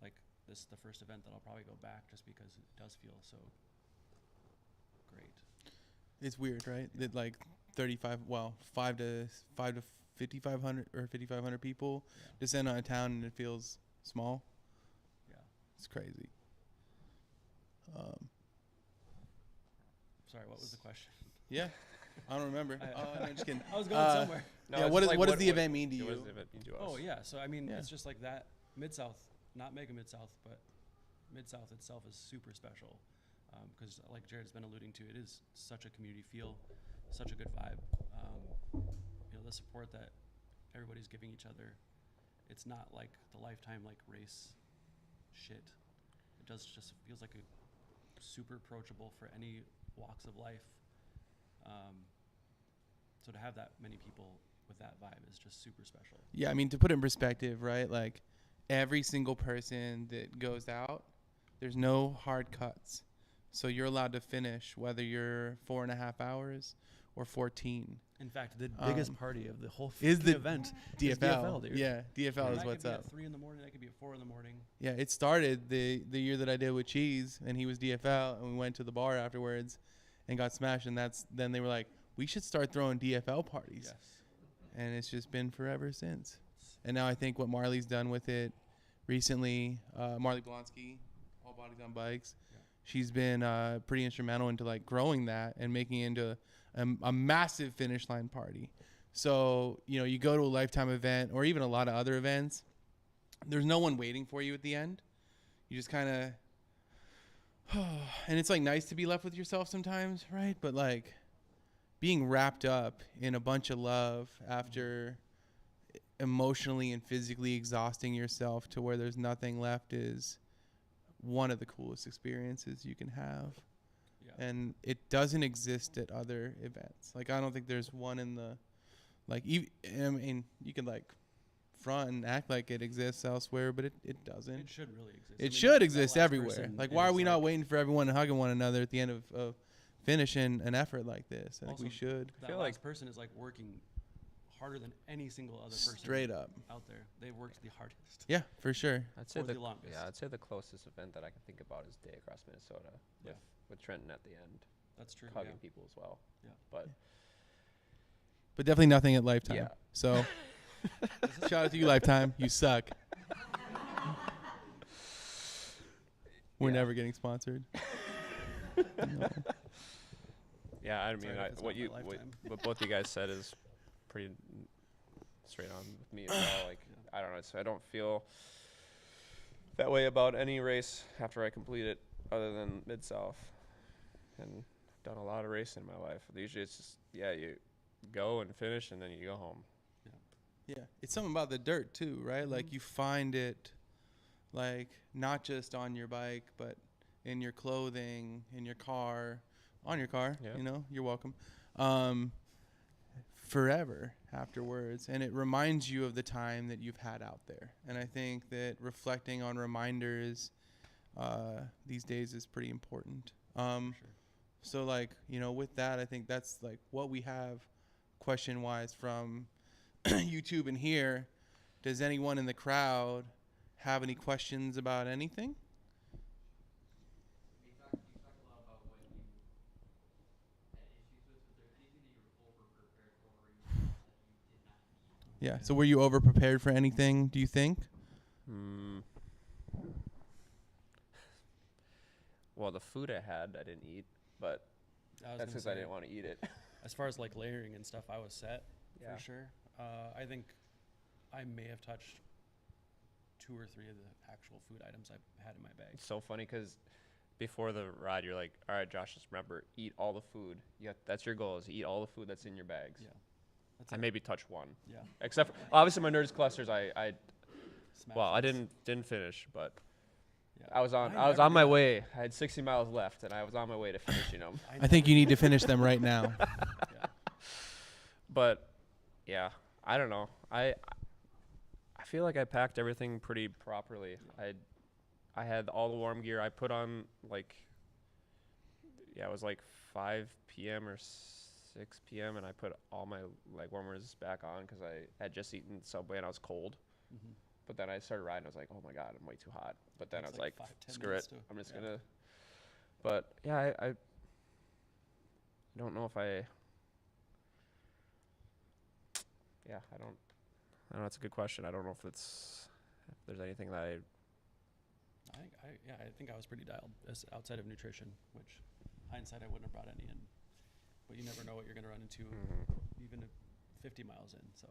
like this is the first event that I'll probably go back just because it does feel so great. It's weird, right? That like 5 to 5,500 or 5,500 people descend on a town and it feels small. Yeah. It's crazy. Sorry, what was the question? Yeah, I don't remember. I'm just kidding. I was going somewhere. No, Yeah, it's what like does the event mean to What you? does the event mean to us? Oh yeah, so I mean, Yeah. it's just like that Mid-South, not Mega Mid-South, but Mid-South itself is super special because, like Jared's been alluding to, it is such a community feel, such a good vibe. The support that everybody's giving each other. It's not like the lifetime like race shit. It just feels like a super approachable for any walks of life. So to have that many people with that vibe is just super special. Yeah, I mean, to put it in perspective, right? Like every single person that goes out, there's no hard cuts. So you're allowed to finish whether you're 4.5 hours or 14. In fact, the biggest party of the whole is the event DFL. is DFL, dude. Yeah, DFL is That what's could be up. at 3 in the morning. That could be at 4 in the morning. Yeah, it started the year that I did with Cheese, and he was DFL, and we went to the bar afterwards and got smashed, and then they were like, we should start throwing DFL parties. Yes. And it's just been forever since. And now I think what Marley's done with it recently, Marley Blonsky, All Bodies on Bikes, she's been pretty instrumental into like growing that and making it into a massive finish line party. So, you go to a lifetime event or even a lot of other events, there's no one waiting for you at the end. You just kind of, and it's like nice to be left with yourself sometimes, right? But like being wrapped up in a bunch of love after emotionally and physically exhausting yourself to where there's nothing left is one of the coolest experiences you can have. Yeah. And it doesn't exist at other events. Like, I don't think there's one in the, like, I mean, you can like front and act like it exists elsewhere, but it doesn't. It should really exist. It should exist last everywhere. person Like, why are is we not waiting for everyone and hugging one another at the end of finishing an effort like this? I think we Also, should. That feel last like- person is like working harder than any single other person Straight up. out there. They've worked the hardest. Yeah, for sure. I'd say Or the the longest. Yeah, I'd say the closest event that I can think about is Day Across Minnesota Yeah. with Trenton at the end, That's true. hugging Yeah. people as well. Yeah. But But definitely nothing at Lifetime. Yeah. So shout out to you, Lifetime. You suck. We're Yeah. never getting sponsored. No. yeah, I Sorry mean, if it's what not you my what, lifetime. what both you guys said is pretty straight on with me as well. Like Yeah. I don't know, so I don't feel that way about any race after I complete it, other than Mid South. And I've done a lot of racing in my life. Usually it's just you go and finish and then you go home. Yeah. It's something about the dirt too, right? Like you find it like not just on your bike, but in your clothing, in your car, on your car, Yeah. You're welcome. Forever afterwards. And it reminds you of the time that you've had out there. And I think that reflecting on reminders these days is pretty important. Sure. So like, with that, I think that's like what we have question wise from YouTube and here. Does anyone in the crowd have any questions about anything? You talk a lot about what you had issues with. Was there anything that you were over prepared for or you felt that you did not need? Yeah. So were you over prepared for anything, do you think? Well, the food I had, I didn't eat, but I was that's gonna because I say, didn't want to eat it. As far as like layering and stuff, I was set Yeah. for sure. I think I may have touched 2 or 3 of the actual food items I had in my bag. It's so funny because before the ride, you're like, all right, Josh, just remember, eat all the food. That's your goal, is eat all the food that's in your bags. Yeah. That's I it. maybe touched one. Yeah. Except for, obviously my nerds clusters, I Smash well, I hits. didn't finish, but Yeah. I was on never my did. way. I had 60 miles left, and I was on my way to finishing them. I think you need to finish them right now. Yeah. But yeah, I don't know. I feel like I packed everything pretty properly. I had all the warm gear. I put on like it was like 5 p.m. or 6 p.m. and I put all my leg warmers back on because I had just eaten Subway and I was cold. Mhm. But then I started riding. I was like, oh my god, I'm way too hot. But then I Takes was like, 5-10 screw minutes it. to- I'm just yeah. gonna. But yeah, I don't know if I. Yeah, I don't know. That's a good question. I don't know if there's anything that I think I was pretty dialed outside of nutrition, which hindsight I wouldn't have brought any in. But you never know what you're going to run into, even if 50 miles in. So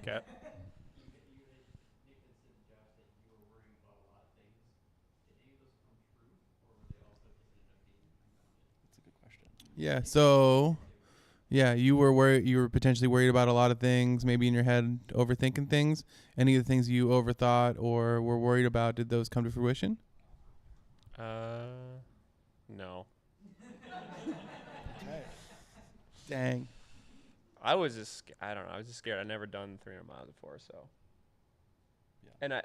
Okay. Nick had said to Josh that you were worrying about a lot of things. Did any of those come true, or were they also just ended up being unfounded? that's a good question. Yeah. So, yeah, you were worried. You were potentially worried about a lot of things, maybe in your head, overthinking things. Any of the things you overthought or were worried about, did those come to fruition? No. Okay. Dang. I was just I don't know. I was just scared. I'd never done 300 miles before, so. Yeah. And I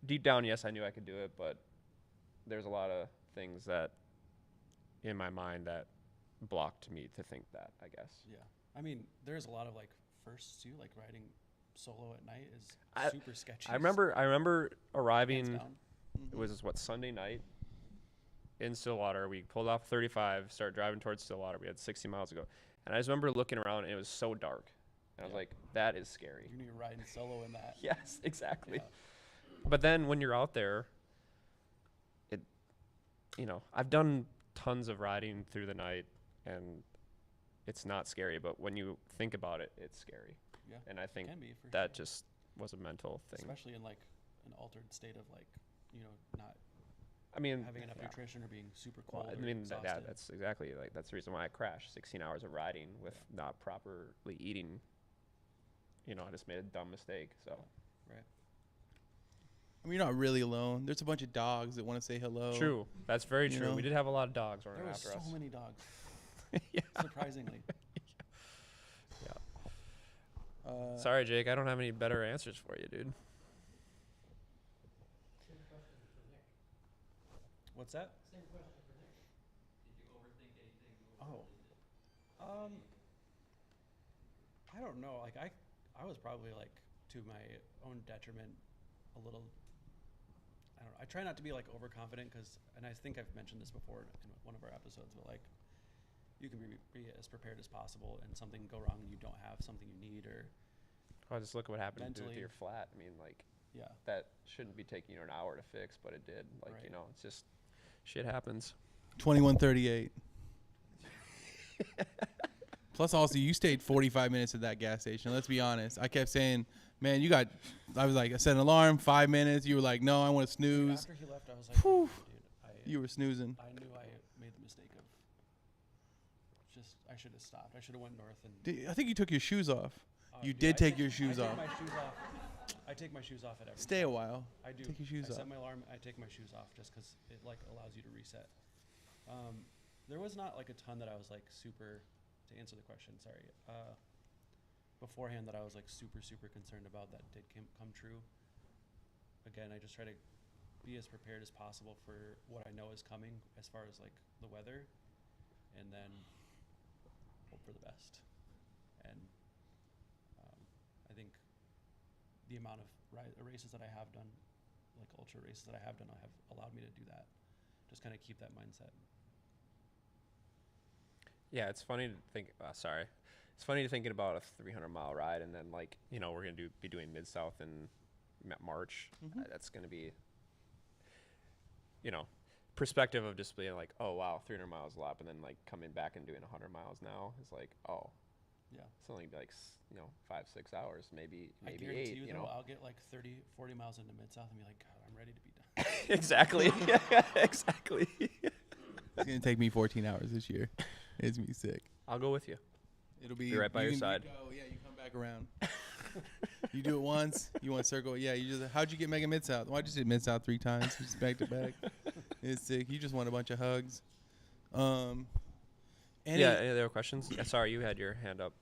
deep down, yes, I knew I could do it, but there's a lot of things that in my mind that blocked me to think that, I guess. Yeah. I mean, there's a lot of like firsts too, like riding solo at night is I- super sketchy. I remember Hands arriving. down. It was Sunday night in Stillwater. We pulled off 35, started driving towards Stillwater. We had 60 miles to go. And I just remember looking around and it was so dark. And I was Yeah. like, that is scary. You need to ride solo in that. Yes, exactly. Yeah. But then when you're out there, I've done tons of riding through the night and it's not scary, but when you think about it, it's scary. Yeah. And I think Can be for that sure. just was a mental thing. Especially in like an altered state of like, not I mean, having enough yeah. nutrition or being super Well, cold. I or mean, exhausted. that's exactly that's the reason why I crashed 16 hours of riding with not properly eating. I just made a dumb mistake. So Right. I mean, you're not really alone. There's a bunch of dogs that want to say hello. true. That's very You true. know? We did have a lot of dogs running There was after so us. many dogs, Yeah. surprisingly. Sorry, Jake. I don't have any better answers for you, dude. What's that? Did you overthink anything? Oh. I don't know. Like I was probably like to my own detriment a little. I don't know. I try not to be like overconfident and I think I've mentioned this before in one of our episodes, but like you can be as prepared as possible and something go wrong and you don't have something you need or Oh, just look at what happened to Mentally. your flat. I mean, like yeah. that shouldn't be taking you an hour to fix, but it did. Like Right. it's just shit happens. 2138. Plus, also, you stayed 45 minutes at that gas station. Let's be honest. I kept saying, man, I was like, I set an alarm, 5 minutes. You were like, no, I want to snooze. After he left, I was like, Whew. dude, You were snoozing. I knew I made the mistake of I should have stopped. I should have went north and I think you took your shoes off. You dude, did take your shoes off. I take my shoes off at every Stay a stop. while. I do. Take your shoes I off. set my alarm. I take my shoes off just because it like allows you to reset. There was not like a ton that I was like super to answer the question. Sorry. Beforehand that I was like super concerned about that did come true. Again, I just try to be as prepared as possible for what I know is coming as far as like the weather, and then hope for the best. And I think the amount of races that I have done, like ultra races that I have done, have allowed me to do that. Just kind of keep that mindset. Yeah, it's funny to think. Sorry, it's funny to thinking about a 300-mile ride, and then like we're gonna be doing Midsouth in March. That's gonna be perspective of just being like, oh wow, 300 miles a lot, and then like coming back and doing 100 miles now is like, oh Yeah. it's only like 5-6 hours, maybe I guarantee 8. you, You though, know, I'll get like 30-40 miles into Mid-South and be like, God, I'm ready to be done. exactly, exactly. It's going to take me 14 hours this year. It's gonna be sick. I'll go with you. It'll be right by your side. Yeah, you come back around. You do it once. You want to circle. Yeah, you just. How'd you get Mega Midsouth? Why'd you say Midsouth 3 times? Just back to back. It's sick. You just want a bunch of hugs. Any other questions? Yeah, sorry, you had your hand up.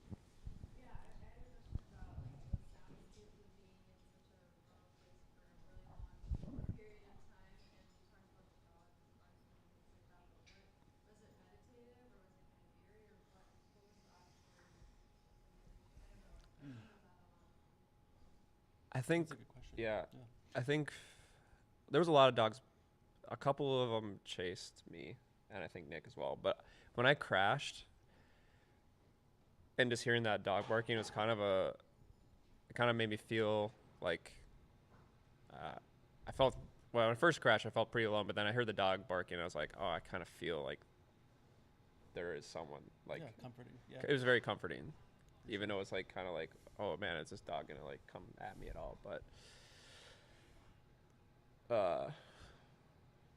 I think, That's a good question. yeah, I think there was a lot of dogs. A couple of them chased me, and I think Nick as well. But when I crashed, and just hearing that dog barking was it kind of made me feel like I felt, well, when I first crashed, I felt pretty alone. But then I heard the dog barking, and I was like, oh, I kind of feel like there is someone. Like, Yeah, comforting. Yeah. it was very comforting, even though it's like kind of like, oh man, is this dog gonna like come at me at all? But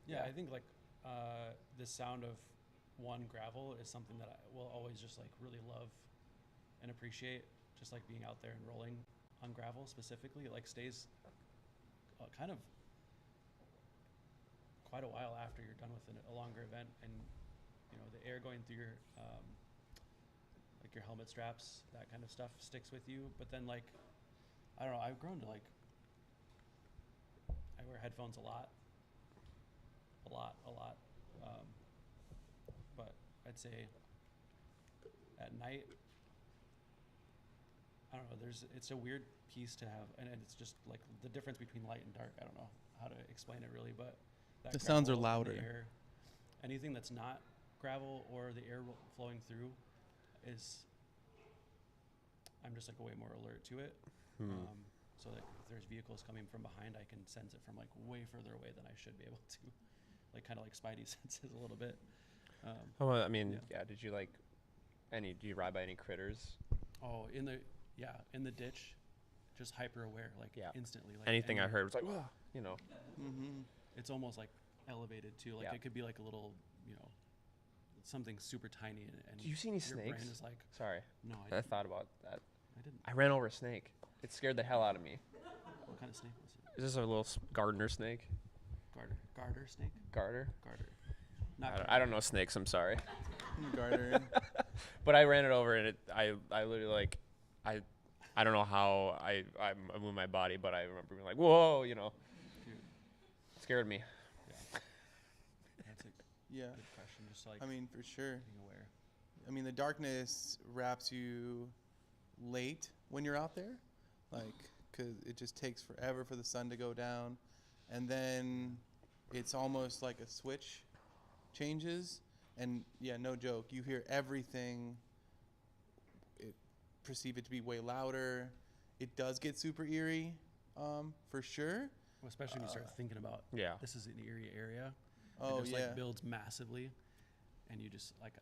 Yeah, I think like the sound of one gravel is something that I will always just like really love and appreciate. Just like being out there and rolling on gravel specifically, it like stays kind of quite a while after you're done with a longer event, and you know the air going through your like your helmet straps, that kind of stuff sticks with you. But then like I don't know, I've grown to like I wear headphones a lot. But I'd say at night, I don't know, it's a weird piece to have, and it's just like the difference between light and dark. I don't know how to explain it really, but that The sounds are gravel and louder. the air, anything that's not gravel or the air flowing through is, I'm just like way more alert to it. So like if there's vehicles coming from behind, I can sense it from like way further away than I should be able to. Like kind of like Spidey senses a little bit. I mean, yeah. Did you like do you ride by any critters? Oh, in the ditch, just hyper aware, like instantly. Like Anything I heard was like, whoa, you know. Mm-hmm. It's almost like elevated too. Like it could be like a little, you know, something super tiny. And Do you see any your snakes? brain is like, Sorry, no, I thought about that. I didn't. I ran over a snake. It scared the hell out of me. What kind of snake was it? Is this a little gardener snake? Garter snake? Garter? Garter. I don't know snakes. I'm sorry. Garter. But I ran it over, and I literally like, I don't know how I moved my body, but I remember being like, whoa, you know. Dude. It scared me. That's a Yeah. good question. Just like I mean, for sure. being aware. I mean, the darkness wraps you late when you're out there, like, because it just takes forever for the sun to go down, and then it's almost like a switch changes, and yeah, no joke, you hear everything. Perceive it to be way louder. It does get super eerie, for sure. Well, especially when you start thinking about this is an eerie area. Oh it just yeah. like builds massively, and you just like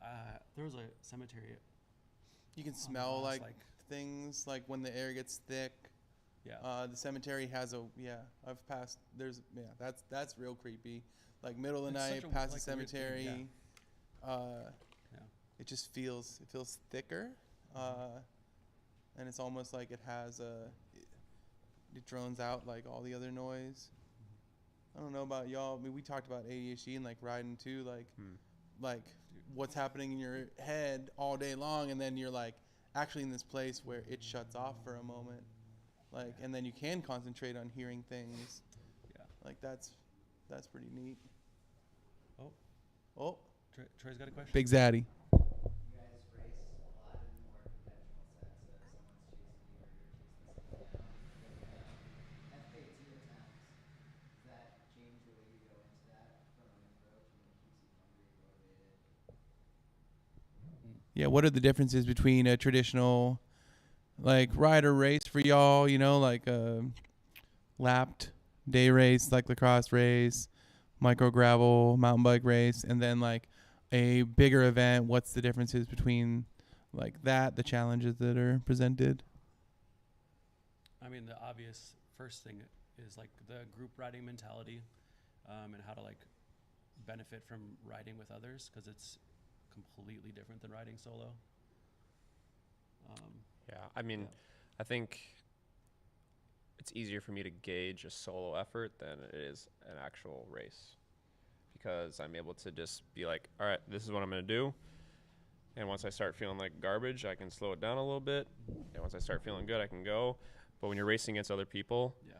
there was a cemetery. You can on smell Ross, like things like when the air gets thick. yeah. The cemetery has I've passed. That's real creepy. Like middle of the It's night, such a, past like, the a weird thing, cemetery. Yeah. It just feels thicker, and it's almost like it has it drones out like all the other noise. I don't know about y'all. I mean, we talked about ADHD and like riding too, like what's happening in your head all day long, and then you're like actually in this place where it shuts off for a moment, like, and then you can concentrate on hearing things. Yeah. Like that's pretty neat. Oh. Oh, Troy's got a question. Big Zaddy. You guys race a lot in more conventional sense of someone's chasing you or you're chasing someone down. With FKT attempts, does that change the way you go into that from an approach and it keeps you hungry, motivated? Yeah, what are the differences between a traditional, like, rider race for y'all, you know, like a lapped day race, like lacrosse race, micro gravel, mountain bike race, and then like a bigger event? What's the differences between like that, the challenges that are presented? I mean, the obvious first thing is like the group riding mentality, and how to like benefit from riding with others, because it's completely different than riding solo. Yeah, I mean, Yeah. I think it's easier for me to gauge a solo effort than it is an actual race, because I'm able to just be like, all right, this is what I'm going to do. And once I start feeling like garbage, I can slow it down a little bit. And once I start feeling good, I can go. But when you're racing against other people, Yeah.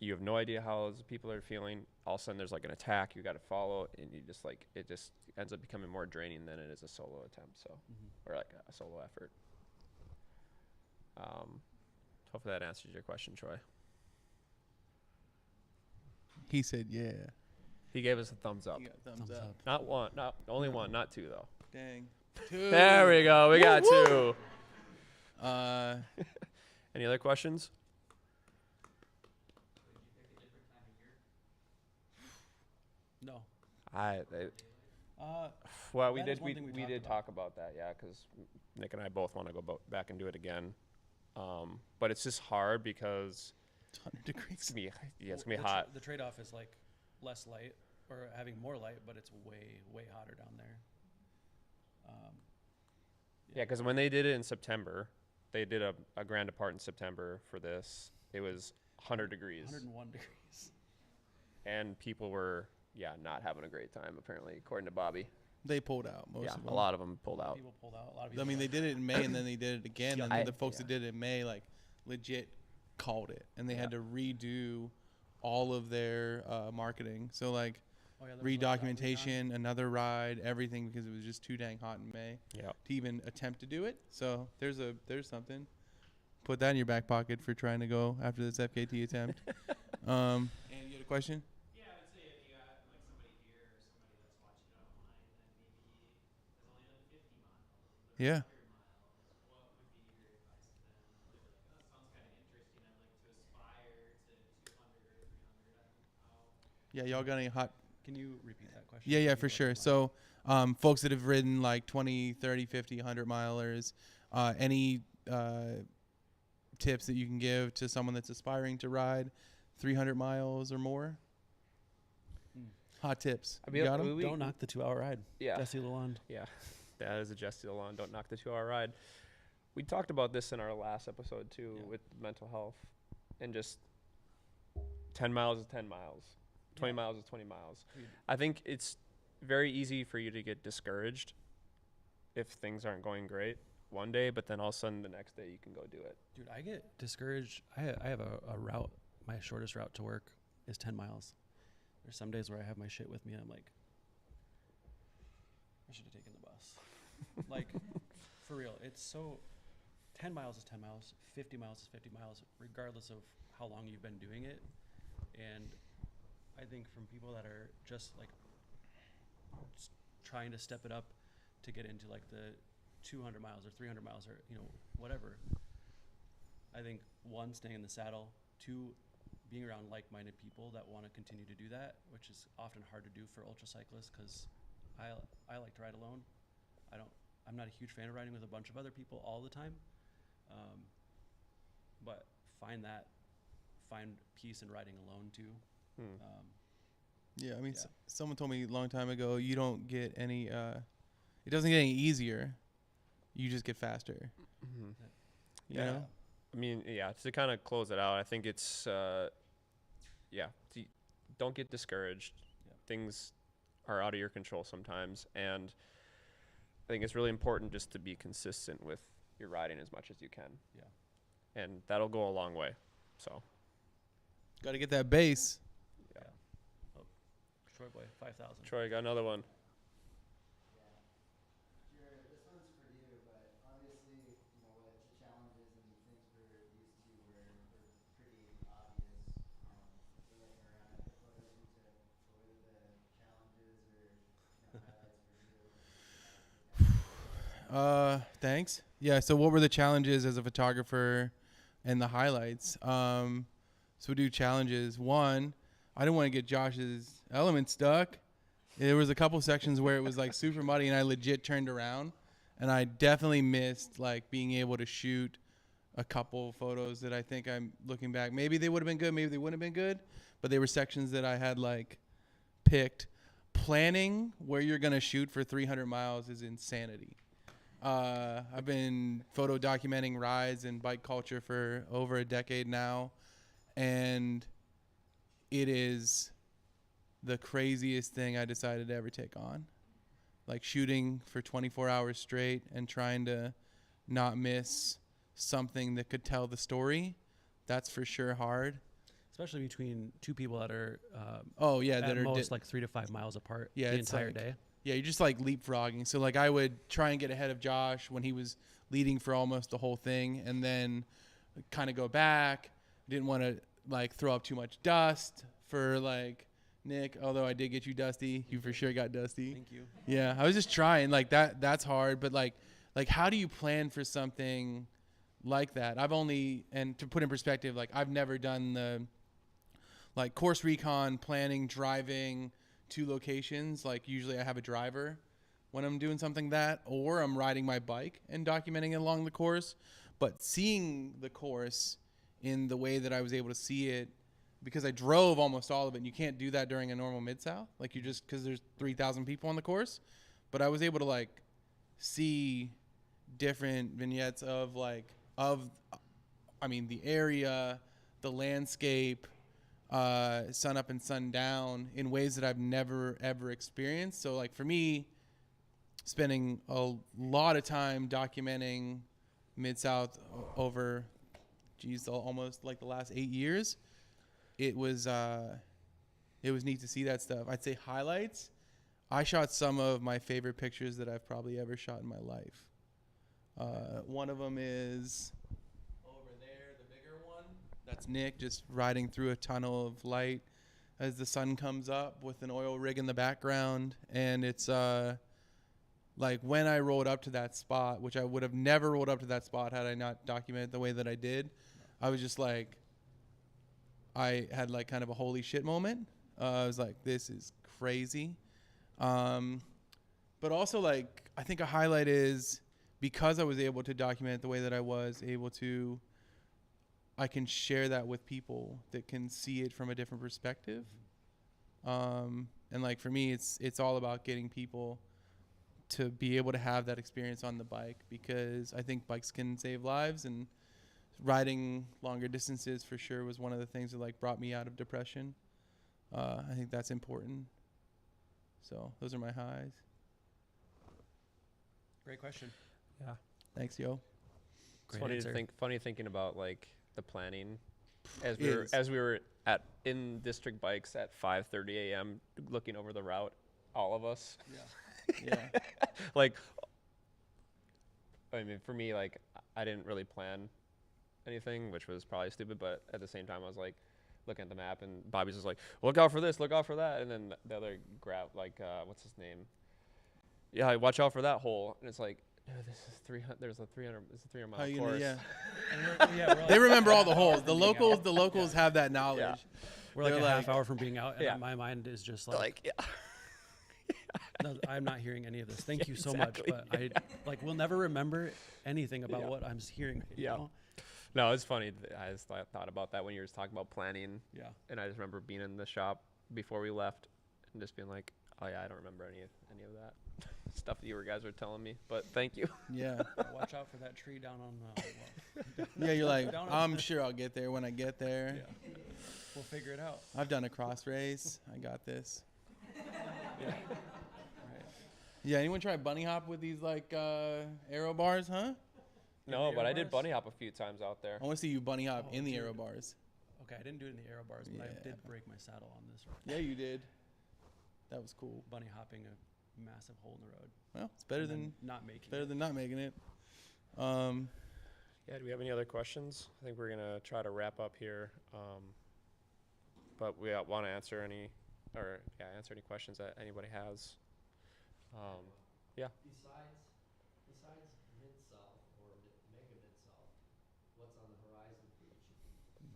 you have no idea how those people are feeling. All of a sudden, there's like an attack you got to follow, and you just like, it just ends up becoming more draining than it is a solo attempt. So, or like a solo effort. Hopefully that answers your question, Troy. He said, yeah. He gave us a thumbs up. He got thumbs up. Not one, not only No. one, not two though. Dang. Two. There we go. We got two. Any other questions? No. Well, we That did. is one thing we We talked did about. talk about that, yeah, because Nick and I both want to go back and do it again. But it's just hard because It's 100 degrees. it's gonna be The hot. The trade-off is like less light or having more light, but it's way hotter down there. Yeah, because when they did it in September, they did a grand depart in September for this. It was 100 degrees, 101 degrees. and people were not having a great time apparently, according to Bobby. They pulled out most Yeah, of them. a lot of them pulled out. People pulled out. A lot of I people. mean, they did it in May and then they did it again. And I- then the folks that yeah. did it in May, like, legit called it. And they had Yeah. to redo all of their marketing. So, like, Oh, yeah, there was like that recon. redocumentation, another ride, everything, because it was just too dang hot in May Yeah. to even attempt to do it. So there's something. Put that in your back pocket for trying to go after this FKT attempt. And you had a question? Yeah, I would say if you got like somebody here or somebody that's watching it online, then maybe has only done 50 miles or Yeah. 100 miles, what would be your advice to them? They'd be like, oh, that sounds kind of interesting. I'd like to aspire to 200 or 300. I don't know how. Yeah, y'all got any hot? Can you repeat that question? Yeah, Maybe for like sure. mine. So, folks that have ridden like 20, 30, 50, 100 milers, any tips that you can give to someone that's aspiring to ride 300 miles or more? Hot tips. I You got 'em? Don't knock the 2-hour ride. Yeah. Jesse Lalonde. Yeah, that is a Jesse Lalonde. Don't knock the 2-hour ride. We talked about this in our last episode too, Yeah. with mental health, and just 10 miles is 10 miles, 20 Yeah. miles is 20 miles. Agreed. I think it's very easy for you to get discouraged if things aren't going great one day, but then all of a sudden the next day you can go do it. Dude, I get discouraged. I have a route. My shortest route to work is 10 miles. There's some days where I have my shit with me and I'm like, I should have taken the bus. Like, for real. It's so, 10 miles is 10 miles. 50 miles is 50 miles, regardless of how long you've been doing it. And I think from people that are just like trying to step it up to get into like the 200 miles or 300 miles or, you know, whatever. I think one, staying in the saddle, two, being around like-minded people that want to continue to do that, which is often hard to do for ultra cyclists because I like to ride alone. I'm not a huge fan of riding with a bunch of other people all the time. But find peace in riding alone too. Yeah, I mean, Yeah. someone told me a long time ago, you don't get any, it doesn't get any easier. You just get faster. You Yeah. know? I mean, yeah, to kind of close it out, I think it's, don't get discouraged. Yeah. Things are out of your control sometimes. And I think it's really important just to be consistent with your riding as much as you can. Yeah. And that'll go a long way. So, Got to get that base. yeah. Oh, Troy Boy, 5,000. Troy, got another one. Jared, this one's for you, but obviously, you know, what the challenges and things we're used to were pretty obvious. We're looking around at the photos you took. What were the challenges or, you know, highlights for you? Thanks. Yeah. So, what were the challenges as a photographer, and the highlights? So we do challenges. One, I didn't want to get Josh's element stuck. There was a couple sections where it was like super muddy, and I legit turned around, and I definitely missed like being able to shoot a couple photos that I think I'm looking back. Maybe they would have been good, maybe they wouldn't have been good, but they were sections that I had like picked. planning where you're going to shoot for 300 miles is insanity. I've been photo documenting rides and bike culture for over a decade now, and it is the craziest thing I decided to ever take on. Like shooting for 24 hours straight and trying to not miss something that could tell the story. That's for sure hard. Especially between two people that are that at are most like 3 to 5 miles apart Yeah, the it's entire like- day. Yeah, you're just like leapfrogging. So like I would try and get ahead of Josh when he was leading for almost the whole thing, and then kind of go back. Didn't want to like throw up too much dust for like Nick, although I did get you dusty. You for sure got dusty. Thank you. Yeah, I was just trying. Like that's hard, but like how do you plan for something like that? And to put in perspective, like I've never done the like course recon, planning, driving to locations. Like usually I have a driver when I'm doing something that, or I'm riding my bike and documenting it along the course. But seeing the course in the way that I was able to see it, because I drove almost all of it, and you can't do that during a normal Mid-South. Like you just, because there's 3,000 people on the course. But I was able to like see different vignettes of the area, the landscape, sun up and sun down in ways that I've never ever experienced. So like for me, spending a lot of time documenting Mid-South over almost like the last 8 years, it was neat to see that stuff. I'd say highlights, I shot some of my favorite pictures that I've probably ever shot in my life. One of them is over there, the bigger one. That's Nick just riding through a tunnel of light as the sun comes up with an oil rig in the background. And it's like when I rolled up to that spot, which I would have never rolled up to that spot had I not documented the way that I did. I was just like, I had like kind of a holy shit moment. I was like, this is crazy. But also like, I think a highlight is because I was able to document the way that I was able to, I can share that with people that can see it from a different perspective. And like for me, it's all about getting people to be able to have that experience on the bike, because I think bikes can save lives, and riding longer distances for sure was one of the things that like brought me out of depression. I think that's important. So those are my highs. Great question. Yeah. Thanks, yo. It's Great answer. funny thinking about like the planning as It we were in district bikes at 5:30 a.m. looking over the route, all of us. Yeah. Like, I mean, for me, like I didn't really plan anything, which was probably stupid, but at the same time, I was like looking at the map, and Bobby's just like, look out for this, look out for that, and then the other grab, like, what's his name? Yeah, watch out for that hole, and it's like, dude, this is 300. There's a 300. It's a 300 How mile you course. gonna, yeah. They remember all the holes. The locals have that knowledge. Yeah. We're like They're a like- half hour from being out, and Yeah. my mind is just They're like, like, yeah. no, I'm not hearing any of this. Thank you so Exactly, much, but I like will never remember anything about Yeah. what I'm hearing. Right Yeah. now. No, it's funny. I just thought about that when you were talking about planning, Yeah. and I just remember being in the shop before we left and just being like, oh yeah, I don't remember any of that stuff that you guys were telling me. But thank you. Yeah. Watch out for that tree down on. Yeah, you're like, Down I'm sure I'll get there when I get there. Yeah. We'll figure it out. I've done a cross race. I got this. Yeah. Right. Yeah, anyone try bunny hop with these like aero bars, huh? No, the but I aero did bars? bunny hop a few times out there. I want to see you bunny hop Oh, in the dude. aero bars. Okay, I didn't do it in the aero bars, but I Yeah. did break my saddle on this Yeah, you did. That was cool. bunny hopping a massive hole in the road. Well, it's better and than then not making better it. than not making it. Yeah, do we have any other questions? I think we're gonna try to wrap up here. But we want to answer any questions that anybody has. Besides Mid-South or Mega Midsouth, what's on the horizon for each of you?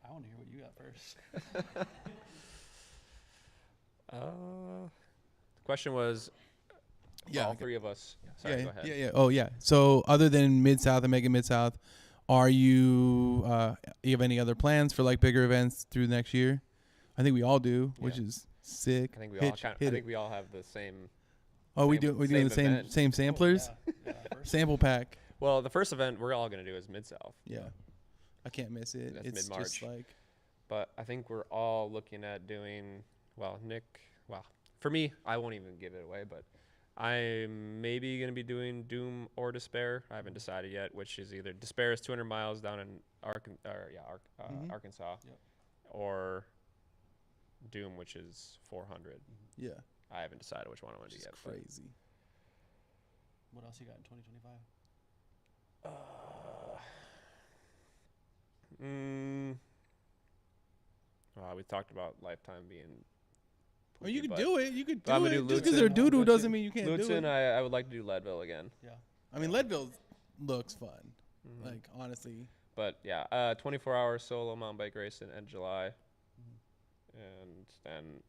I want to hear what you got first. The question was, all three of us. Sorry, go ahead. Yeah. Oh, yeah. So, other than Mid-South and Mega Mid-South, are you have any other plans for like bigger events through the next year? I think we all do, which Yeah. is sick. I think we Hit- all hit I it. think we all have the same. Oh, we same- do. We're doing the same event. same samplers. Oh, yeah. First. Sample pack. Well, the first event we're all gonna do is Midsouth. Yeah, I can't miss it. That's It's just mid-March. like But I think we're all looking at doing, for me, I won't even give it away, but I'm maybe going to be doing Doom or Despair. I haven't decided yet, which is either Despair is 200 miles down in Mhm. Arkansas, Yep. or Doom, which is 400. yeah, I haven't decided which one I want to which do is yet. but, crazy. What else you got in 2025? We talked about Lifetime being. Oh, you poopy, could but do it. You could I'm do gonna it. do Just because Lutzen. they're doo doo Lutzen. doesn't mean you can't do Lutzen, it. I would like to do Leadville again. Yeah. I mean, Leadville looks fun. Mhm. Like honestly, But yeah, 24-hour solo mountain bike race in end of July, and then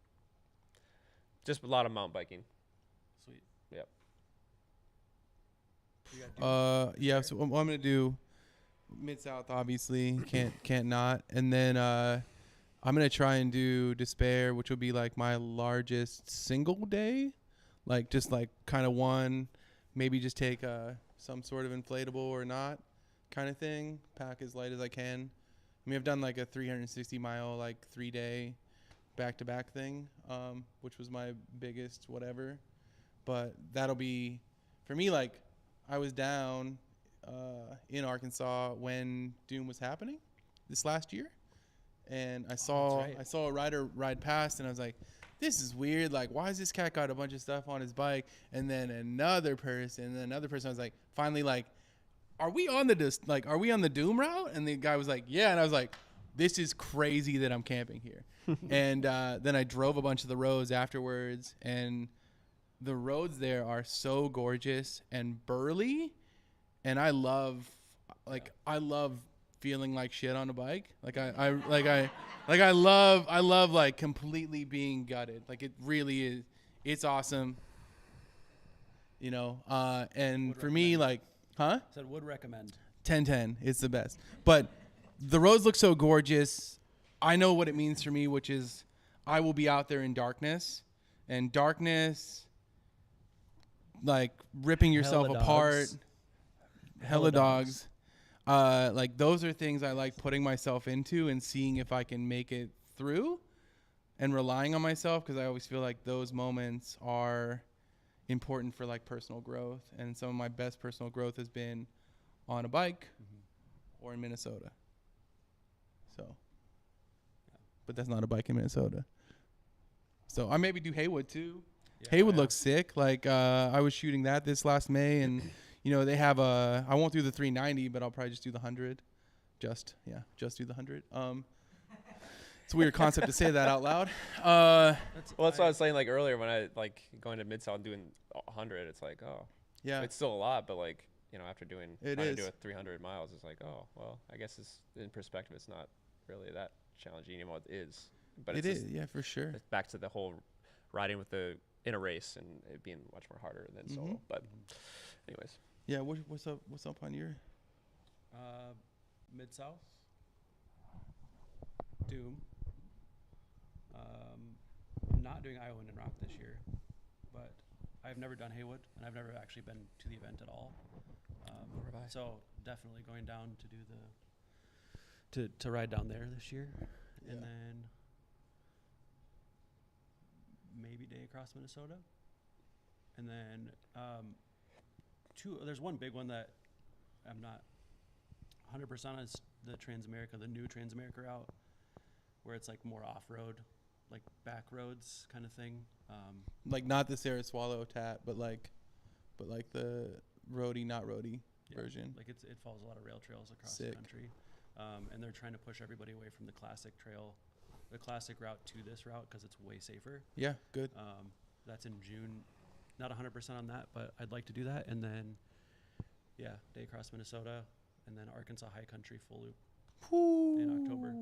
just a lot of mountain biking. Sweet. Yep. You got Doom? yeah. So I'm gonna do Mid-South, obviously. Can't not. And then I'm gonna try and do Despair, which would be like my largest single day, like just like kind of one, maybe just take some sort of inflatable or not, kind of thing. Pack as light as I can. I mean, I've done like a 360 mile, like 3-day back-to-back thing, which was my biggest whatever. But that'll be, for me, like I was down in Arkansas when Doom was happening this last year, and I saw right. I saw a rider ride past, and I was like, this is weird. Like, why has this cat got a bunch of stuff on his bike? And then another person, I was like, finally, like, are we on the Doom route? And the guy was like, yeah. And I was like, this is crazy that I'm camping here. And then I drove a bunch of the roads afterwards, and the roads there are so gorgeous and burly, and I love feeling like shit on a bike. I love like completely being gutted. Like it really is. It's awesome. You know, and Would for me, recommend. like, huh? Said would recommend. 10/10. It's the best. But the roads look so gorgeous. I know what it means for me, which is I will be out there in darkness, and darkness, like ripping yourself Hella apart, dogs. hella dogs. Like those are things I like putting myself into and seeing if I can make it through, and relying on myself, because I always feel like those moments are important for like personal growth, and some of my best personal growth has been on a bike or in Minnesota. So, but that's not a bike in Minnesota. So I maybe do Haywood too. Yeah. Haywood looks sick. Like I was shooting that this last May, and you know they have a. I won't do the 390, but I'll probably just do the 100. Just do the 100. It's a weird concept to say that out loud. Well, that's what I was saying like earlier when I like going to Mid-South and doing 100. It's like, oh, Yeah, it's still a lot, but like, you know, after trying to do is. it 300 miles, it's like, oh, well, I guess it's in perspective, it's not really that challenging anymore. It is, but it it's is. Yeah, for sure. it's back to the whole riding in a race and it being much more harder than solo. But anyways, Yeah, what's up? What's up on your? Mid-South. Doom. Not doing Iowa and Rock this year, but I've never done Haywood, and I've never actually been to the event at all. So definitely going down to do to ride down there this year, Yeah. and then maybe day across Minnesota, and then there's one big one that I'm not 100% on, is the the new Transamerica route, where it's like more off-road, like back roads kind of thing. Like not the Sarah Swallow tat, but like the roadie, not roadie version. Like it follows a lot of rail trails across Sick. the country, and they're trying to push everybody away from the classic route to this route because it's way safer. Yeah, good. That's in June. Not 100% on that, but I'd like to do that. And then, yeah, day across Minnesota, and then Arkansas High Country full loop in October.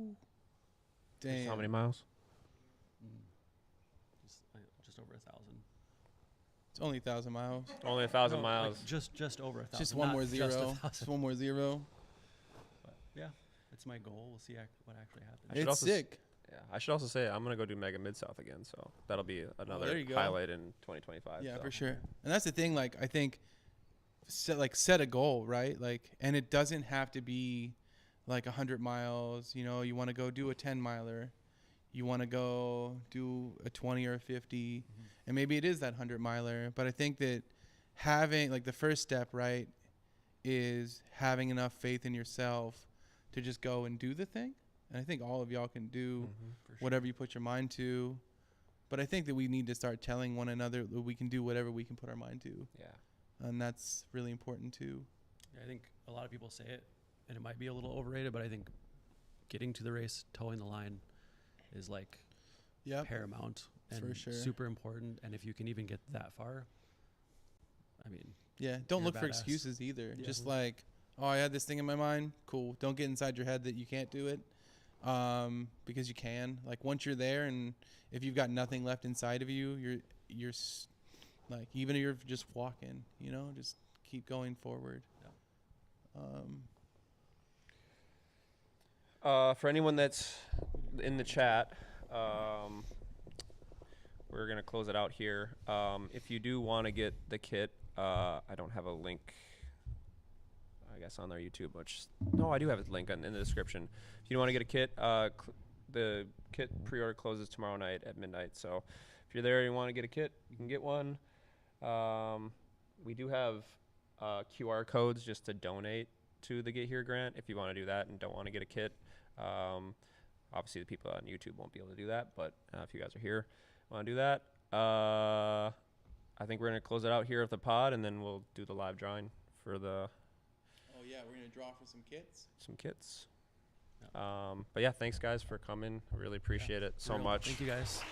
Damn. how many miles? Just over 1,000. It's only 1,000 miles. Only 1,000 No, miles. Like just over 1,000. Just one not more zero. Just Just 1,000. one more zero. But yeah, that's my goal. We'll see what actually happens. I should It's also sick. Yeah, I should also say I'm gonna go do Mega Midsouth again, so that'll be another there you go. highlight in 2025. Yeah, so. for sure. And that's the thing. Like, I think set a goal, right? Like, and it doesn't have to be like 100 miles. You know, you want to go do a 10 miler. You want to go do a 20 or a 50, and maybe it is that 100 miler. But I think that having like the first step, right, is having enough faith in yourself to just go and do the thing. And I think all of y'all can do For sure. whatever you put your mind to. But I think that we need to start telling one another that we can do whatever we can put our mind to. Yeah. And that's really important too. I think a lot of people say it, and it might be a little overrated, but I think getting to the race, towing the line, is like paramount and for sure. super important. And if you can even get that far, I mean, Yeah, don't You're look for badass. excuses either. Yeah. Just like, oh, I had this thing in my mind. Cool. Don't get inside your head that you can't do it, because you can. Like once you're there, and if you've got nothing left inside of you, like even if you're just walking, you know, just keep going forward. For anyone that's in the chat, we're gonna close it out here. If you do want to get the kit, I don't have a link, I guess, on their YouTube. No, I do have a link in the description. If you want to get a kit, the kit pre-order closes tomorrow night at midnight. So if you're there and you want to get a kit, you can get one. We do have QR codes just to donate to the Get Here grant if you want to do that and don't want to get a kit. Obviously, the people on YouTube won't be able to do that, but if you guys are here, want to do that, I think we're going to close it out here with the pod, and then we'll do the live drawing for the Oh yeah, we're gonna draw for some kits. some kits. But yeah, thanks guys for coming. I really appreciate it so real. much. Thank you guys.